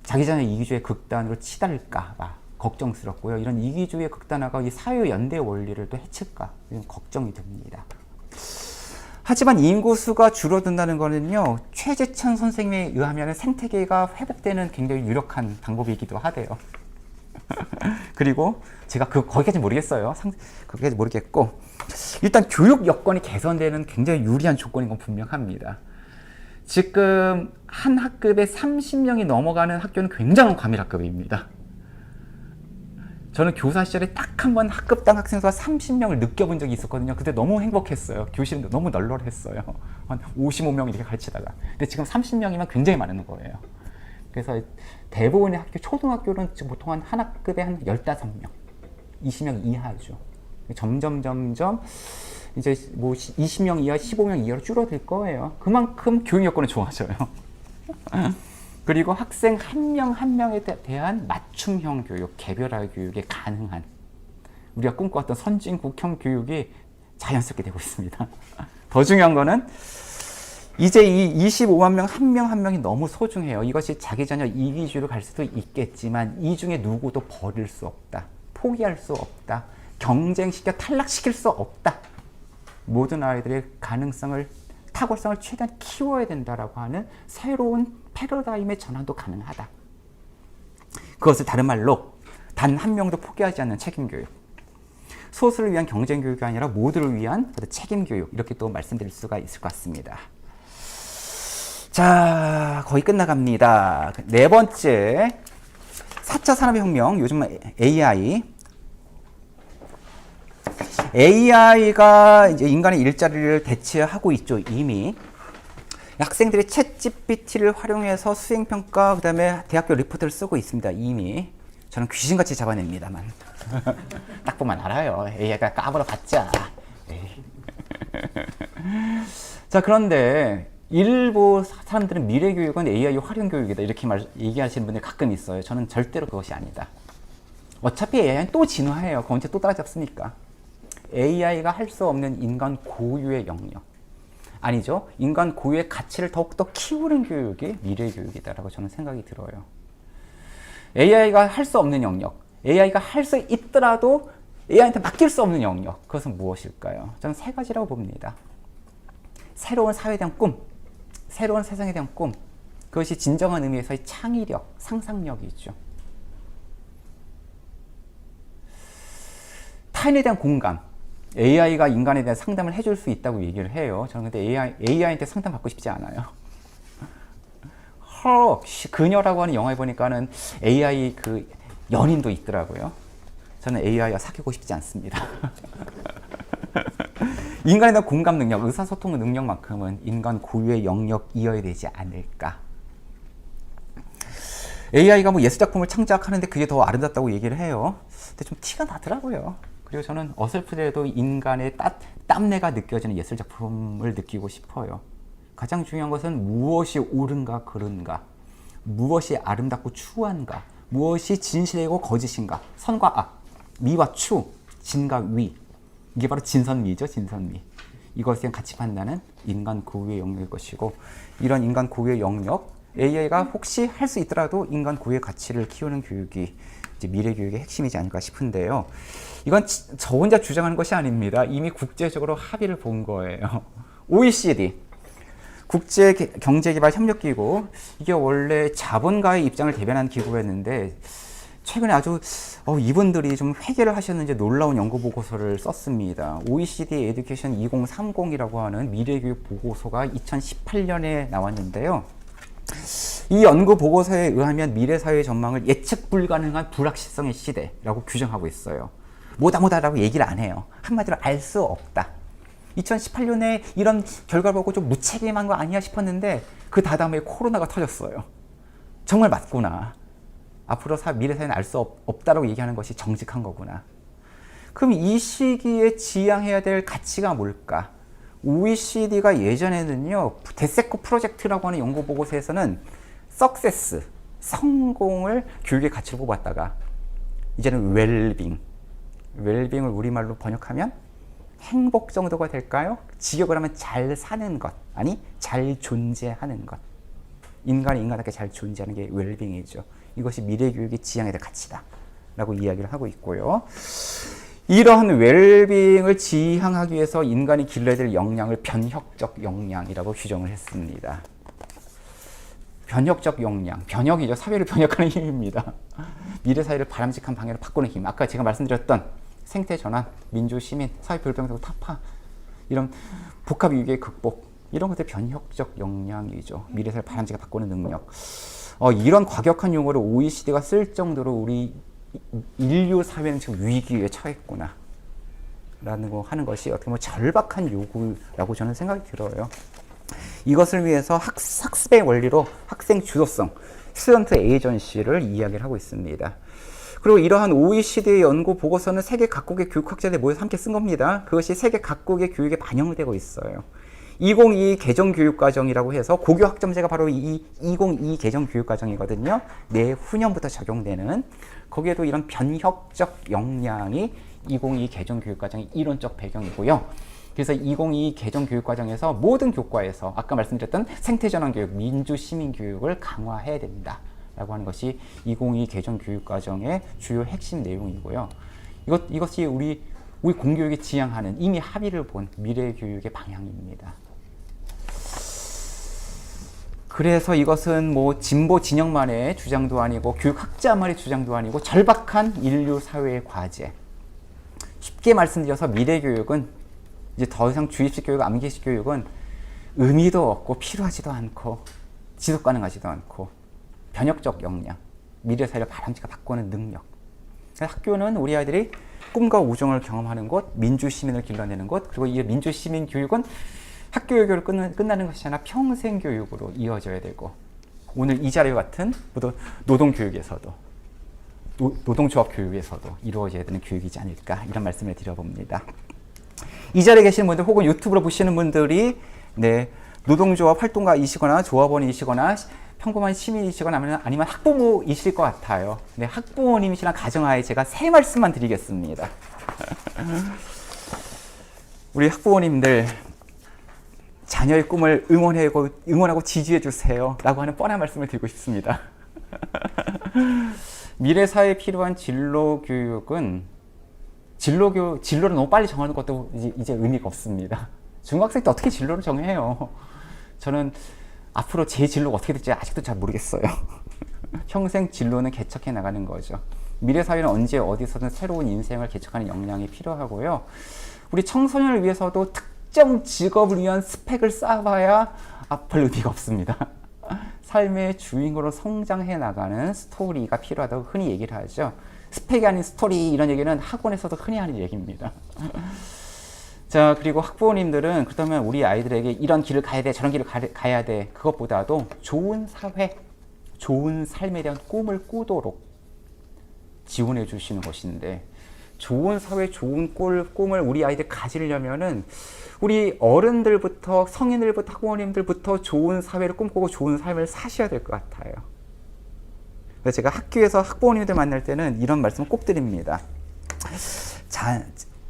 자기 자녀 이기주의 극단으로 치달을까 봐 걱정스럽고요. 이런 이기주의 극단화가 이 사회 연대 원리를 또 해칠까 이런 걱정이 듭니다. 하지만 인구수가 줄어든다는 거는요, 최재천 선생님에 의하면 생태계가 회복되는 굉장히 유력한 방법이기도 하대요. 그리고 제가 거기까지 모르겠어요. 거기까지 모르겠고, 일단 교육 여건이 개선되는 굉장히 유리한 조건인 건 분명합니다. 지금 한 학급에 30명이 넘어가는 학교는 굉장한 과밀학급입니다. 저는 교사 시절에 딱 한 번 학급당 학생 수가 30명을 느껴본 적이 있었거든요. 그때 너무 행복했어요. 교실도 너무 널널했어요. 한 55명 이렇게 가르치다가. 근데 지금 30명이면 굉장히 많은 거예요. 그래서 대부분의 학교, 초등학교는 보통 한 학급에 한 15명, 20명 이하죠. 점점 이제 뭐 20명 이하, 15명 이하로 줄어들 거예요. 그만큼 교육 여건은 좋아져요. 그리고 학생 한 명 한 명에 대한 맞춤형 교육, 개별화 교육이 가능한 우리가 꿈꿔왔던 선진국형 교육이 자연스럽게 되고 있습니다. 더 중요한 거는 이제 이 25만 명 한 명이 너무 소중해요. 이것이 자기 자녀 이기주의로 갈 수도 있겠지만 이 중에 누구도 버릴 수 없다. 포기할 수 없다. 경쟁시켜 탈락시킬 수 없다. 모든 아이들의 가능성을, 탁월성을 최대한 키워야 된다라고 하는 새로운 패러다임의 전환도 가능하다. 그것을 다른 말로 단 한 명도 포기하지 않는 책임교육. 소수를 위한 경쟁교육이 아니라 모두를 위한 책임교육. 이렇게 또 말씀드릴 수가 있을 것 같습니다. 자, 거의 끝나갑니다. 네 번째, 4차 산업혁명, 요즘 AI가 이제 인간의 일자리를 대체하고 있죠, 이미. 학생들이 챗GPT를 활용해서 수행평가, 그 다음에 대학교 리포트를 쓰고 있습니다, 이미. 저는 귀신같이 잡아냅니다만. 딱 보면 알아요. AI가 까불어 봤자. 자, 그런데 일부 사람들은 미래교육은 AI 활용 교육이다 이렇게 얘기하시는 분들이 가끔 있어요. 저는 절대로 그것이 아니다. 어차피 AI는 또 진화해요. 그 언제 또 따라잡습니까? AI가 할 수 없는 인간 고유의 영역. 아니죠. 인간 고유의 가치를 더욱더 키우는 교육이 미래교육이다라고 저는 생각이 들어요. AI가 할 수 없는 영역. AI가 할 수 있더라도 AI한테 맡길 수 없는 영역. 그것은 무엇일까요? 저는 세 가지라고 봅니다. 새로운 사회에 대한 꿈, 새로운 세상에 대한 꿈, 그것이 진정한 의미에서의 창의력, 상상력이죠. 타인에 대한 공감, AI가 인간에 대한 상담을 해줄 수 있다고 얘기를 해요. 저는 근데 AI한테 상담 받고 싶지 않아요. 그녀라고 하는 영화에 보니까는 AI 그 연인도 있더라고요. 저는 AI와 사귀고 싶지 않습니다. 인간에 대한 공감 능력, 의사소통 능력만큼은 인간 고유의 영역이어야 되지 않을까. AI가 뭐 예술작품을 창작하는데 그게 더 아름답다고 얘기를 해요. 근데 좀 티가 나더라고요. 그리고 저는 어설프더라도 인간의 땀내가 느껴지는 예술작품을 느끼고 싶어요. 가장 중요한 것은 무엇이 옳은가 그른가, 무엇이 아름답고 추한가, 무엇이 진실이고 거짓인가, 선과 악. 미와 추, 진과 위. 이게 바로 진선미죠, 진선미. 이것을 같이 판다는 인간 고유의 영역일 것이고, 이런 인간 고유의 영역, AI가 혹시 할 수 있더라도 인간 고유의 가치를 키우는 교육이 이제 미래 교육의 핵심이지 않을까 싶은데요. 이건 저 혼자 주장하는 것이 아닙니다. 이미 국제적으로 합의를 본 거예요. OECD, 국제경제개발협력기구, 이게 원래 자본가의 입장을 대변하는 기구였는데 최근에 아주 이분들이 좀 회개를 하셨는지 놀라운 연구 보고서를 썼습니다. OECD 에듀케이션 2030이라고 하는 미래교육 보고서가 2018년에 나왔는데요. 이 연구 보고서에 의하면 미래 사회의 전망을 예측 불가능한 불확실성의 시대라고 규정하고 있어요. 뭐다라고 얘기를 안 해요. 한마디로 알 수 없다. 2018년에 이런 결과를 보고 좀 무책임한 거 아니야 싶었는데 그 다음에 코로나가 터졌어요. 정말 맞구나. 앞으로 미래 사회는 알 수 없다라고 얘기하는 것이 정직한 거구나. 그럼 이 시기에 지향해야 될 가치가 뭘까? OECD가 예전에는요, 데세코 프로젝트라고 하는 연구 보고서에서는 석세스, 성공을 교육의 가치로 뽑았다가 이제는 웰빙을 우리말로 번역하면 행복 정도가 될까요? 직역을 하면 잘 사는 것, 아니 잘 존재하는 것. 인간이 인간답게 잘 존재하는 게 웰빙이죠. 이것이 미래 교육의 지향에 대한 가치다 라고 이야기를 하고 있고요. 이러한 웰빙을 지향하기 위해서 인간이 길러야 될 역량을 변혁적 역량이라고 규정을 했습니다. 변혁적 역량, 변혁이죠. 사회를 변혁하는 힘입니다. 미래 사회를 바람직한 방향으로 바꾸는 힘. 아까 제가 말씀드렸던 생태 전환, 민주 시민, 사회 불평등 타파, 이런 복합 위기의 극복, 이런 것들 변혁적 역량이죠. 미래 사회를 바람직하게 바꾸는 능력. 이런 과격한 용어를 OECD가 쓸 정도로 우리 인류 사회는 지금 위기에 처했구나 라는 거 하는 것이 어떻게 보면 절박한 요구라고 저는 생각이 들어요. 이것을 위해서 학습의 원리로 학생 주도성, 스튜던트 에이전시를 이야기를 하고 있습니다. 그리고 이러한 OECD의 연구 보고서는 세계 각국의 교육학자들이 모여서 함께 쓴 겁니다. 그것이 세계 각국의 교육에 반영되고 있어요. 2022 개정교육과정이라고 해서 고교 학점제가 바로 이 2022 개정교육과정이거든요. 내후년부터 적용되는. 거기에도 이런 변혁적 역량이 2022 개정교육과정의 이론적 배경이고요. 그래서 2022 개정교육과정에서 모든 교과에서 아까 말씀드렸던 생태전환교육, 민주시민교육을 강화해야 된다 라고 하는 것이 2022 개정교육과정의 주요 핵심 내용이고요. 이것이 우리 공교육이 지향하는 이미 합의를 본 미래교육의 방향입니다. 그래서 이것은 뭐 진보 진영만의 주장도 아니고 교육학자만의 주장도 아니고 절박한 인류 사회의 과제. 쉽게 말씀드려서 미래교육은 이제 더 이상 주입식 교육, 암기식 교육은 의미도 없고 필요하지도 않고 지속 가능하지도 않고 변혁적 역량, 미래 사회를 바람직하게 바꾸는 능력. 학교는 우리 아이들이 꿈과 우정을 경험하는 곳, 민주시민을 길러내는 곳, 그리고 이 민주시민 교육은 학교 교육으로 끝나는 것이 아니라 평생 교육으로 이어져야 되고, 오늘 이 자료 같은 노동교육에서도, 노동조합 교육에서도 이루어져야 되는 교육이지 않을까, 이런 말씀을 드려봅니다. 이 자리에 계시는 분들 혹은 유튜브로 보시는 분들이 노동조합 활동가이시거나 조합원이시거나 평범한 시민이시거나 아니면 학부모이실 것 같아요. 학부모님이시나 가정하에 제가 세 말씀만 드리겠습니다. 우리 학부모님들, 자녀의 꿈을 응원하고 지지해 주세요 라고 하는 뻔한 말씀을 드리고 싶습니다. 미래 사회에 필요한 진로 교육은 진로를 너무 빨리 정하는 것도 이제 의미가 없습니다. 중학생 때 어떻게 진로를 정해요? 저는 앞으로 제 진로가 어떻게 될지 아직도 잘 모르겠어요. 평생 진로는 개척해 나가는 거죠. 미래 사회는 언제 어디서든 새로운 인생을 개척하는 역량이 필요하고요. 우리 청소년을 위해서도 특정 직업을 위한 스펙을 쌓아봐야 별 의미가 없습니다. 삶의 주인공으로 성장해 나가는 스토리가 필요하다고 흔히 얘기를 하죠. 스펙이 아닌 스토리, 이런 얘기는 학원에서도 흔히 하는 얘기입니다. 자, 그리고 학부모님들은 그렇다면 우리 아이들에게 이런 길을 가야 돼, 저런 길을 가야 돼, 그것보다도 좋은 사회, 좋은 삶에 대한 꿈을 꾸도록 지원해 주시는 것인데, 좋은 사회, 좋은 꿈을 우리 아이들 가지려면은 우리 어른들부터 성인들부터 학부모님들부터 좋은 사회를 꿈꾸고 좋은 삶을 사셔야 될 것 같아요. 그래서 제가 학교에서 학부모님들 만날 때는 이런 말씀을 꼭 드립니다.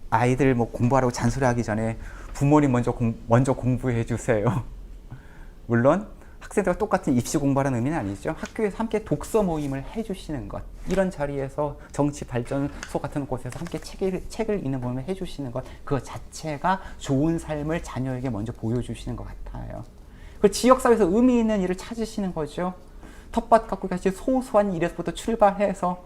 아이들 뭐 공부하라고 잔소리하기 전에 부모님 먼저 공부해 주세요. 물론 학생들과 똑같은 입시 공부하라는 의미는 아니죠. 학교에서 함께 독서 모임을 해주시는 것, 이런 자리에서 정치 발전소 같은 곳에서 함께 책을 읽는 모임을 해주시는 것, 그 자체가 좋은 삶을 자녀에게 먼저 보여주시는 것 같아요. 그 지역사회에서 의미 있는 일을 찾으시는 거죠. 텃밭 가꾸기 같이 소소한 일에서부터 출발해서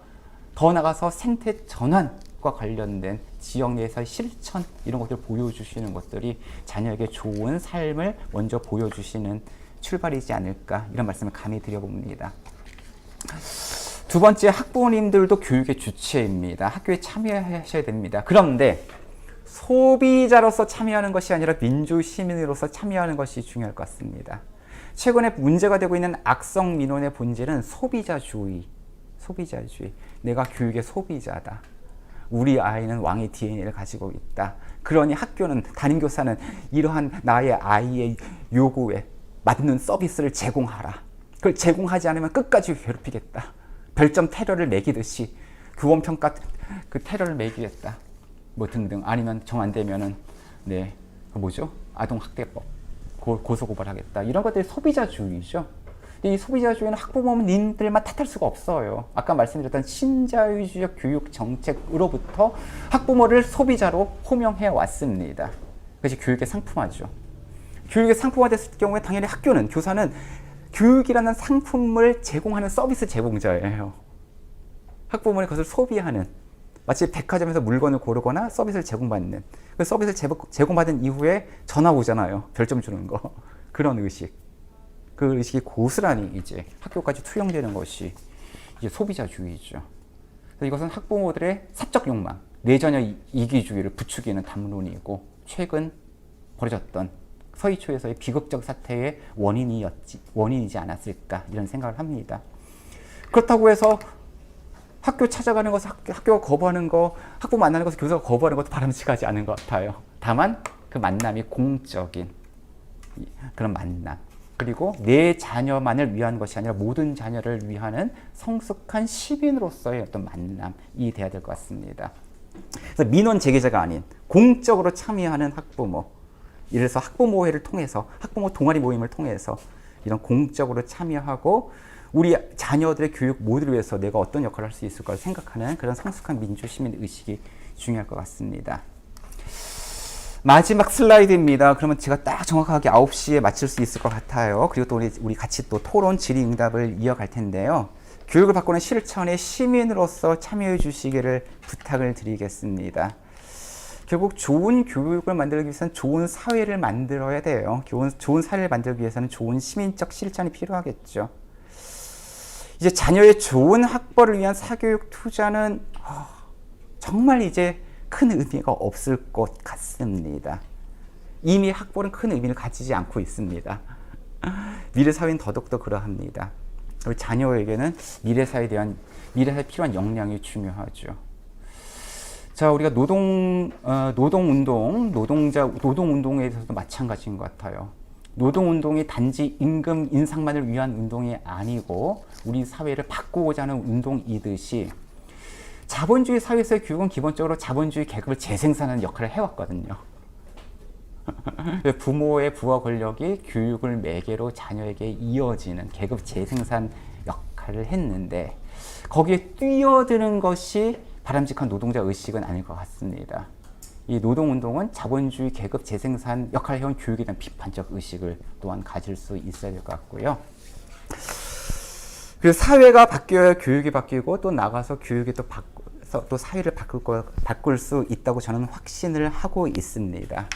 더 나가서 생태 전환과 관련된 지역 내에서의 실천, 이런 것들을 보여주시는 것들이 자녀에게 좋은 삶을 먼저 보여주시는 출발이지 않을까, 이런 말씀을 감히 드려봅니다. 두 번째, 학부모님들도 교육의 주체입니다. 학교에 참여하셔야 됩니다. 그런데 소비자로서 참여하는 것이 아니라 민주시민으로서 참여하는 것이 중요할 것 같습니다. 최근에 문제가 되고 있는 악성 민원의 본질은 소비자주의. 내가 교육의 소비자다. 우리 아이는 왕의 DNA를 가지고 있다. 그러니 학교는, 담임교사는 이러한 나의 아이의 요구에 맞는 서비스를 제공하라. 그걸 제공하지 않으면 끝까지 괴롭히겠다. 별점 테러를 매기듯이 교원평가 그 테러를 매기겠다. 뭐 등등. 아니면 정 안 되면은 그 뭐죠? 아동학대법 고소고발하겠다. 이런 것들이 소비자주의죠. 이 소비자주의는 학부모님들만 탓할 수가 없어요. 아까 말씀드렸던 신자유주의적 교육 정책으로부터 학부모를 소비자로 호명해 왔습니다. 그것이 교육의 상품화죠. 교육의 상품화됐을 경우에 당연히 학교는, 교사는 교육이라는 상품을 제공하는 서비스 제공자예요. 학부모는 그것을 소비하는, 마치 백화점에서 물건을 고르거나 서비스를 제공받는, 그 서비스를 제공받은 이후에 전화 오잖아요. 별점 주는 거. 그런 의식. 그 의식이 고스란히 이제 학교까지 투영되는 것이 이제 소비자주의죠. 그래서 이것은 학부모들의 사적 욕망, 내 자녀 이기주의를 부추기는 담론이고, 최근 벌어졌던 서희초에서의 비극적 사태의 원인이지 않았을까, 이런 생각을 합니다. 그렇다고 해서 학교 찾아가는 것, 학교가 거부하는 거, 학부 만나는 것을 교사가 거부하는 것도 바람직하지 않은 것 같아요. 다만 그 만남이 공적인 그런 만남, 그리고 내 자녀만을 위한 것이 아니라 모든 자녀를 위하는 성숙한 시민으로서의 어떤 만남이 돼야 될 것 같습니다. 그래서 민원 제기자가 아닌 공적으로 참여하는 학부모, 이래서 학부모회를 통해서, 학부모 동아리 모임을 통해서 이런 공적으로 참여하고 우리 자녀들의 교육 모두를 위해서 내가 어떤 역할을 할 수 있을까 생각하는 그런 성숙한 민주시민 의식이 중요할 것 같습니다. 마지막 슬라이드입니다. 그러면 제가 딱 정확하게 9시에 마칠 수 있을 것 같아요. 그리고 또 우리 같이 또 토론, 질의응답을 이어갈 텐데요. 교육을 바꾸는 실천에 시민으로서 참여해 주시기를 부탁을 드리겠습니다. 결국 좋은 교육을 만들기 위해서는 좋은 사회를 만들어야 돼요. 좋은 사회를 만들기 위해서는 좋은 시민적 실천이 필요하겠죠. 이제 자녀의 좋은 학벌을 위한 사교육 투자는 정말 이제 큰 의미가 없을 것 같습니다. 이미 학벌은 큰 의미를 가지지 않고 있습니다. 미래 사회는 더더욱 그러합니다. 우리 자녀에게는 미래 사회에 필요한 역량이 중요하죠. 자, 우리가 노동운동에 있어서도 마찬가지인 것 같아요. 노동운동이 단지 임금 인상만을 위한 운동이 아니고 우리 사회를 바꾸고자 하는 운동이듯이 자본주의 사회에서의 교육은 기본적으로 자본주의 계급을 재생산하는 역할을 해왔거든요. 부모의 부와 권력이 교육을 매개로 자녀에게 이어지는 계급 재생산 역할을 했는데 거기에 뛰어드는 것이 바람직한 노동자 의식은 아닐 것 같습니다. 이 노동운동은 자본주의 계급 재생산 역할을 해온 교육에 대한 비판적 의식을 또한 가질 수 있어야 될 것 같고요. 그래서 사회가 바뀌어야 교육이 바뀌고 또 나가서 교육이 또 사회를 바꿀 수 있다고 저는 확신을 하고 있습니다.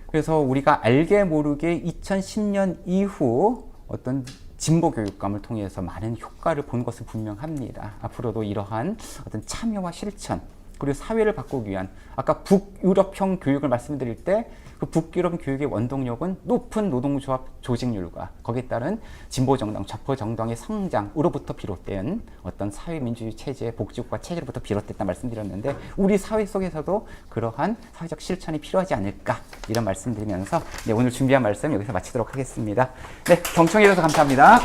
그래서 우리가 알게 모르게 2010년 이후 어떤 진보 교육감을 통해서 많은 효과를 본 것은 분명합니다. 앞으로도 이러한 어떤 참여와 실천, 그리고 사회를 바꾸기 위한, 아까 북유럽형 교육을 말씀드릴 때 그 북유럽 교육의 원동력은 높은 노동조합 조직률과 거기에 따른 진보정당, 좌포정당의 성장으로부터 비롯된 어떤 사회민주주의 체제의 복지국가 체제로부터 비롯됐다 말씀드렸는데 우리 사회 속에서도 그러한 사회적 실천이 필요하지 않을까, 이런 말씀드리면서 오늘 준비한 말씀 여기서 마치도록 하겠습니다. 네, 경청해 주셔서 감사합니다.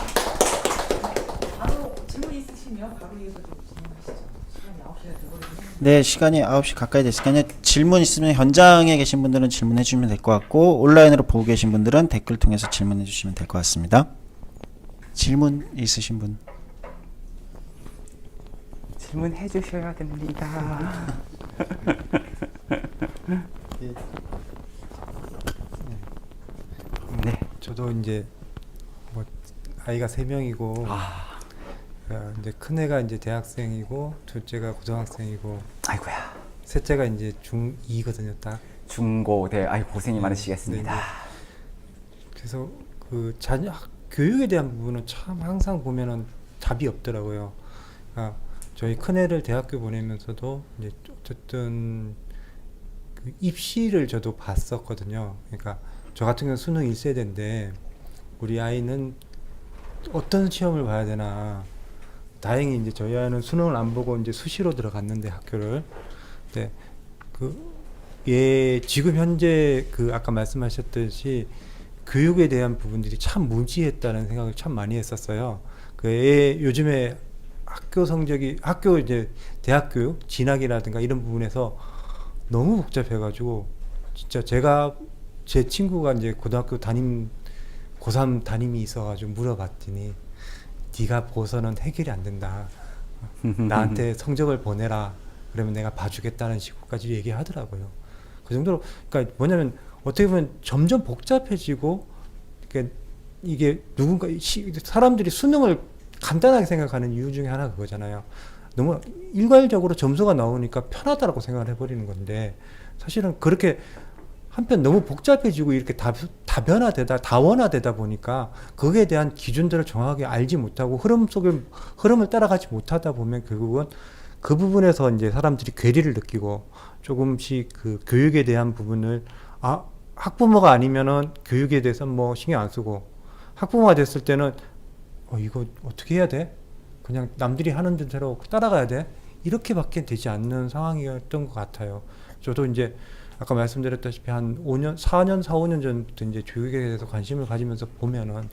바로 질문 있으시면 바로 이어서 좀 질문하시죠. 시간이 네, 시간이 9시 가까이 됐으니까요. 질문 있으면 현장에 계신 분들은 질문해 주시면 될 것 같고 온라인으로 보고 계신 분들은 댓글 통해서 질문해 주시면 될 것 같습니다. 질문 있으신 분? 질문해 주셔야 됩니다. 네. 저도 이제 뭐 아이가 3명이고 이제 큰 애가 이제 대학생이고 둘째가 고등학생이고 아이고야. 셋째가 이제 중2거든요, 딱. 중고대. 아이 고생이 네, 많으시겠습니다. 네, 그래서 그 자녀 교육에 대한 부분은 참 항상 보면은 답이 없더라고요. 그러니까 저희 큰 애를 대학교 보내면서도 이제 어쨌든 그 입시를 저도 봤었거든요. 그러니까 저 같은 경우는 수능 1세대인데 우리 아이는 어떤 시험을 봐야 되나. 다행히 이제 저희 아이는 수능을 안 보고 이제 수시로 들어갔는데 학교를. 근데 지금 현재 그 아까 말씀하셨듯이 교육에 대한 부분들이 참 무지했다는 생각을 참 많이 했었어요. 그 애 요즘에 학교 이제 대학 교육 진학이라든가 이런 부분에서 너무 복잡해가지고 진짜 제 친구가 이제 고등학교 고3 담임이 있어가지고 물어봤더니 네가 보고서는 해결이 안 된다. 나한테 성적을 보내라. 그러면 내가 봐주겠다는 식으로까지 얘기하더라고요. 그 정도로 그러니까 뭐냐면 어떻게 보면 점점 복잡해지고 이게 사람들이 수능을 간단하게 생각하는 이유 중에 하나가 그거잖아요. 너무 일괄적으로 점수가 나오니까 편하다라고 생각을 해버리는 건데 사실은 그렇게 한편 너무 복잡해지고 이렇게 다원화되다 보니까 거기에 대한 기준들을 정확하게 알지 못하고 흐름을 따라가지 못하다 보면 결국은 그 부분에서 이제 사람들이 괴리를 느끼고 조금씩 그 교육에 대한 부분을 학부모가 아니면은 교육에 대해서 뭐 신경 안 쓰고 학부모가 됐을 때는 이거 어떻게 해야 돼? 그냥 남들이 하는 대로 따라가야 돼? 이렇게밖에 되지 않는 상황이었던 것 같아요. 저도 이제 아까 말씀드렸다시피 한 4년, 5년 전부터 이제 교육에 대해서 관심을 가지면서 보면은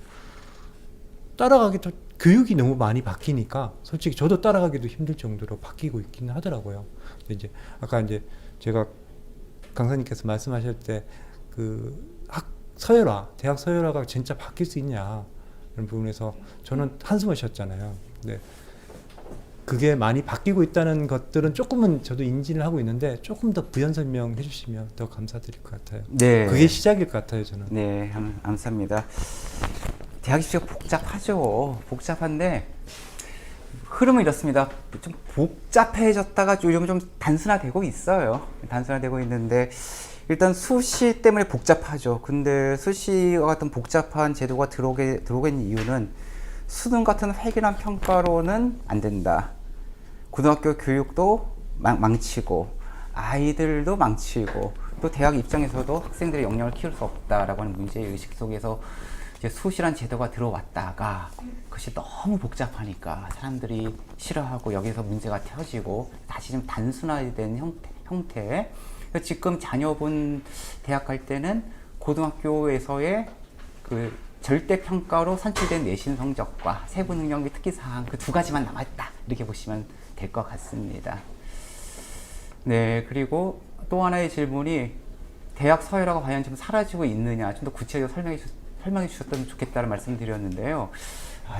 따라가기도 교육이 너무 많이 바뀌니까 솔직히 저도 따라가기도 힘들 정도로 바뀌고 있기는 하더라고요. 근데 이제 아까 이제 제가 강사님께서 말씀하실 때 대학 서열화가 진짜 바뀔 수 있냐 이런 부분에서 저는 한숨을 쉬었잖아요. 근데 그게 많이 바뀌고 있다는 것들은 조금은 저도 인지를 하고 있는데 조금 더 부연 설명해 주시면 더 감사드릴 것 같아요. 네. 그게 시작일 것 같아요, 저는. 네, 감사합니다. 대학 입시가 복잡하죠. 복잡한데 흐름은 이렇습니다. 좀 복잡해졌다가 요즘 좀 단순화되고 있어요. 단순화되고 있는데 일단 수시 때문에 복잡하죠. 근데 수시와 같은 복잡한 제도가 들어오게 된 이유는 수능 같은 획일한 평가로는 안 된다. 고등학교 교육도 망치고 아이들도 망치고 또 대학 입장에서도 학생들의 역량을 키울 수 없다라고 하는 문제의식 속에서 이제 수시란 제도가 들어왔다가 그것이 너무 복잡하니까 사람들이 싫어하고 여기서 문제가 터지고 다시 좀 단순화된 형태. 지금 자녀분 대학 갈 때는 고등학교에서의 그 절대평가로 산출된 내신 성적과 세부 능력 및 특기사항 그 2가지만 남았다. 이렇게 보시면 될 것 같습니다. 네, 그리고 또 하나의 질문이 대학 서열화가 과연 좀 사라지고 있느냐 좀 더 구체적으로 설명해 주셨다면 좋겠다는 말씀드렸는데요.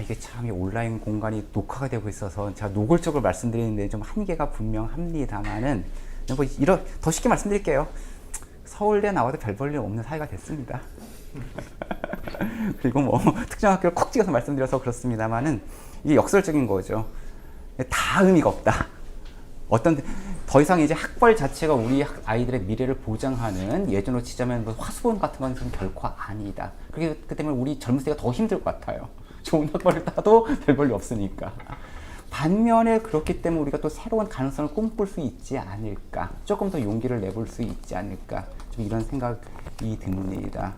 이게 참 온라인 공간이 녹화가 되고 있어서 제가 노골적으로 말씀드리는데 좀 한계가 분명합니다만은 더 쉽게 말씀드릴게요. 서울대 나와도 별 볼일 없는 사회가 됐습니다. 그리고 뭐 특정 학교를 콕 찍어서 말씀드려서 그렇습니다만은 이게 역설적인 거죠. 다 의미가 없다. 더 이상 이제 학벌 자체가 우리 아이들의 미래를 보장하는 예전으로 치자면 뭐 화수분 같은 건 좀 결코 아니다. 그렇기 때문에 우리 젊은 세대가 더 힘들 것 같아요. 좋은 학벌을 따도 별 볼일 없으니까. 반면에 그렇기 때문에 우리가 또 새로운 가능성을 꿈꿀 수 있지 않을까. 조금 더 용기를 내볼 수 있지 않을까. 좀 이런 생각이 듭니다.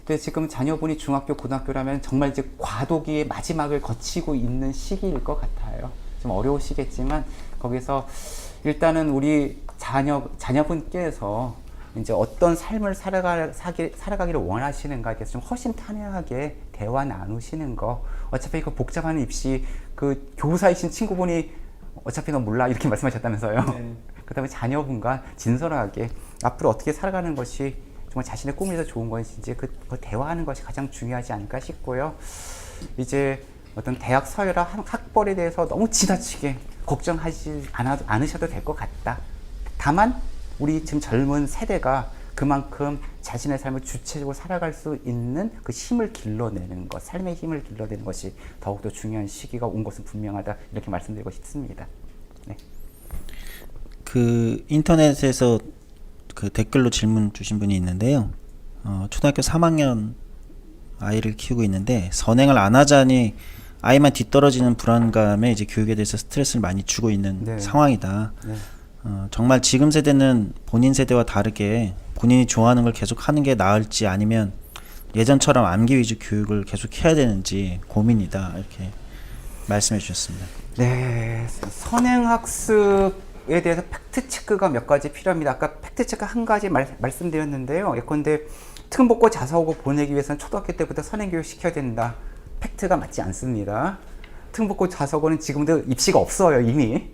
근데 지금 자녀분이 중학교, 고등학교라면 정말 이제 과도기의 마지막을 거치고 있는 시기일 것 같아요. 좀 어려우시겠지만 거기서 일단은 우리 자녀분께서 이제 어떤 삶을 살아가기를 원하시는가에 대해서 좀 허심탄회하게 대화 나누시는 거. 어차피 그 복잡한 입시 그 교사이신 친구분이 어차피 넌 몰라 이렇게 말씀하셨다면서요. 네. 그다음에 자녀분과 진솔하게 앞으로 어떻게 살아가는 것이 정말 자신의 꿈이 더 좋은 것인지 그 대화하는 것이 가장 중요하지 않을까 싶고요. 이제 어떤 대학 서열화 학벌에 대해서 너무 지나치게 걱정하지 않으셔도 될 것 같다. 다만 우리 지금 젊은 세대가 그만큼 자신의 삶을 주체적으로 살아갈 수 있는 그 힘을 길러내는 것, 삶의 힘을 길러내는 것이 더욱더 중요한 시기가 온 것은 분명하다. 이렇게 말씀드리고 싶습니다. 네. 그 인터넷에서 그 댓글로 질문 주신 분이 있는데요. 초등학교 3학년 아이를 키우고 있는데 선행을 안 하자니 아이만 뒤떨어지는 불안감에 이제 교육에 대해서 스트레스를 많이 주고 있는 네. 상황이다. 네. 정말 지금 세대는 본인 세대와 다르게 본인이 좋아하는 걸 계속 하는 게 나을지 아니면 예전처럼 암기 위주 교육을 계속 해야 되는지 고민이다. 이렇게 말씀해 주셨습니다. 네, 선행학습에 대해서 팩트 체크가 몇 가지 필요합니다. 아까 팩트 체크 한 가지 말씀드렸는데요. 예컨대 특목고 자사고를 보내기 위해서는 초등학교 때부터 선행교육 시켜야 된다. 팩트가 맞지 않습니다. 특목고 자사고는 지금도 입시가 없어요. 이미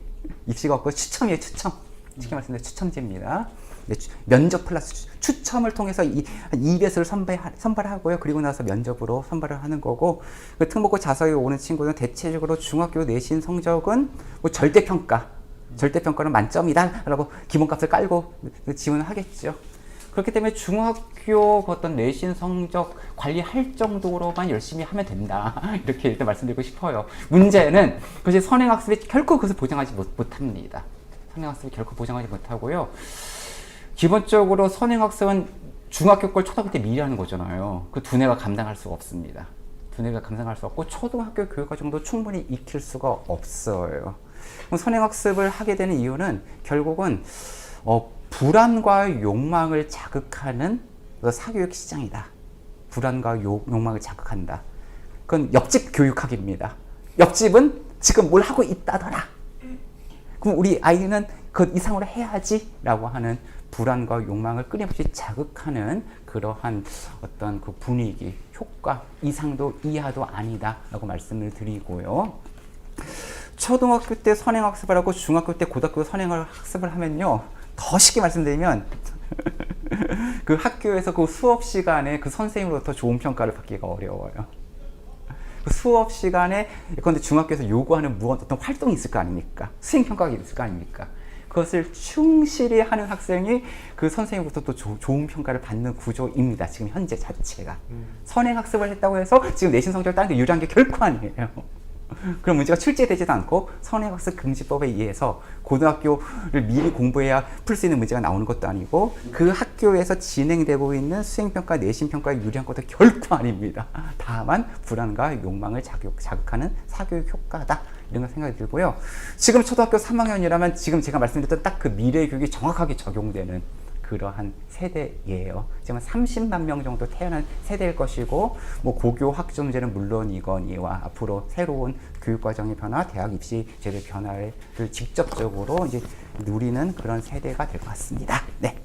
입시가 없고 추첨이에요. 추첨. 쉽게 말씀드려 추첨제입니다. 네, 면접 플러스 추첨을 통해서 한 2배수를 선발하고요. 그리고 나서 면접으로 선발을 하는 거고, 그 특목고 자사고에 오는 친구는 대체적으로 중학교 내신 성적은 뭐 절대평가는 만점이다라고 기본값을 깔고 지원을 하겠죠. 그렇기 때문에 중학교 어떤 내신 성적 관리할 정도로만 열심히 하면 된다. 이렇게 일단 말씀드리고 싶어요. 문제는 그것이 선행학습이 결코 그것을 보장하지 못합니다. 선행학습이 결코 보장하지 못하고요. 기본적으로 선행학습은 중학교 걸 초등학교 때 미리 하는 거잖아요. 그 두뇌가 감당할 수가 없습니다. 두뇌가 감당할 수 없고 초등학교 교육과정도 충분히 익힐 수가 없어요. 선행학습을 하게 되는 이유는 결국은 불안과 욕망을 자극하는 사교육 시장이다. 불안과 욕망을 자극한다. 그건 옆집 교육학입니다. 옆집은 지금 뭘 하고 있다더라. 그럼 우리 아이는 그 이상으로 해야지 라고 하는 불안과 욕망을 끊임없이 자극하는 그러한 어떤 그 분위기, 효과, 이상도 이하도 아니다 라고 말씀을 드리고요. 초등학교 때 선행학습을 하고 중학교 때 고등학교 선행학습을 하면요, 더 쉽게 말씀드리면 그 학교에서 그 수업 시간에 그 선생님으로부터 좋은 평가를 받기가 어려워요. 그 수업 시간에 예컨대 중학교에서 요구하는 어떤 활동이 있을 거 아닙니까? 수행평가가 있을 거 아닙니까? 그것을 충실히 하는 학생이 그 선생님으로부터 또 좋은 평가를 받는 구조입니다. 지금 현재 자체가. 선행학습을 했다고 해서 지금 내신 성적을 다른 데 유리한 게 결코 아니에요. 그런 문제가 출제되지도 않고 선행학습 금지법에 의해서 고등학교를 미리 공부해야 풀 수 있는 문제가 나오는 것도 아니고 그 학교에서 진행되고 있는 수행평가, 내신평가에 유리한 것도 결코 아닙니다. 다만 불안과 욕망을 자극하는 사교육 효과다. 이런 거 생각이 들고요. 지금 초등학교 3학년이라면 지금 제가 말씀드렸던 딱 그 미래 교육이 정확하게 적용되는 그러한 세대예요. 지금 30만 명 정도 태어난 세대일 것이고, 뭐 고교 학점제는 물론이거니와 앞으로 새로운 교육과정의 변화, 대학 입시 제도 변화를 직접적으로 이제 누리는 그런 세대가 될 것 같습니다. 네.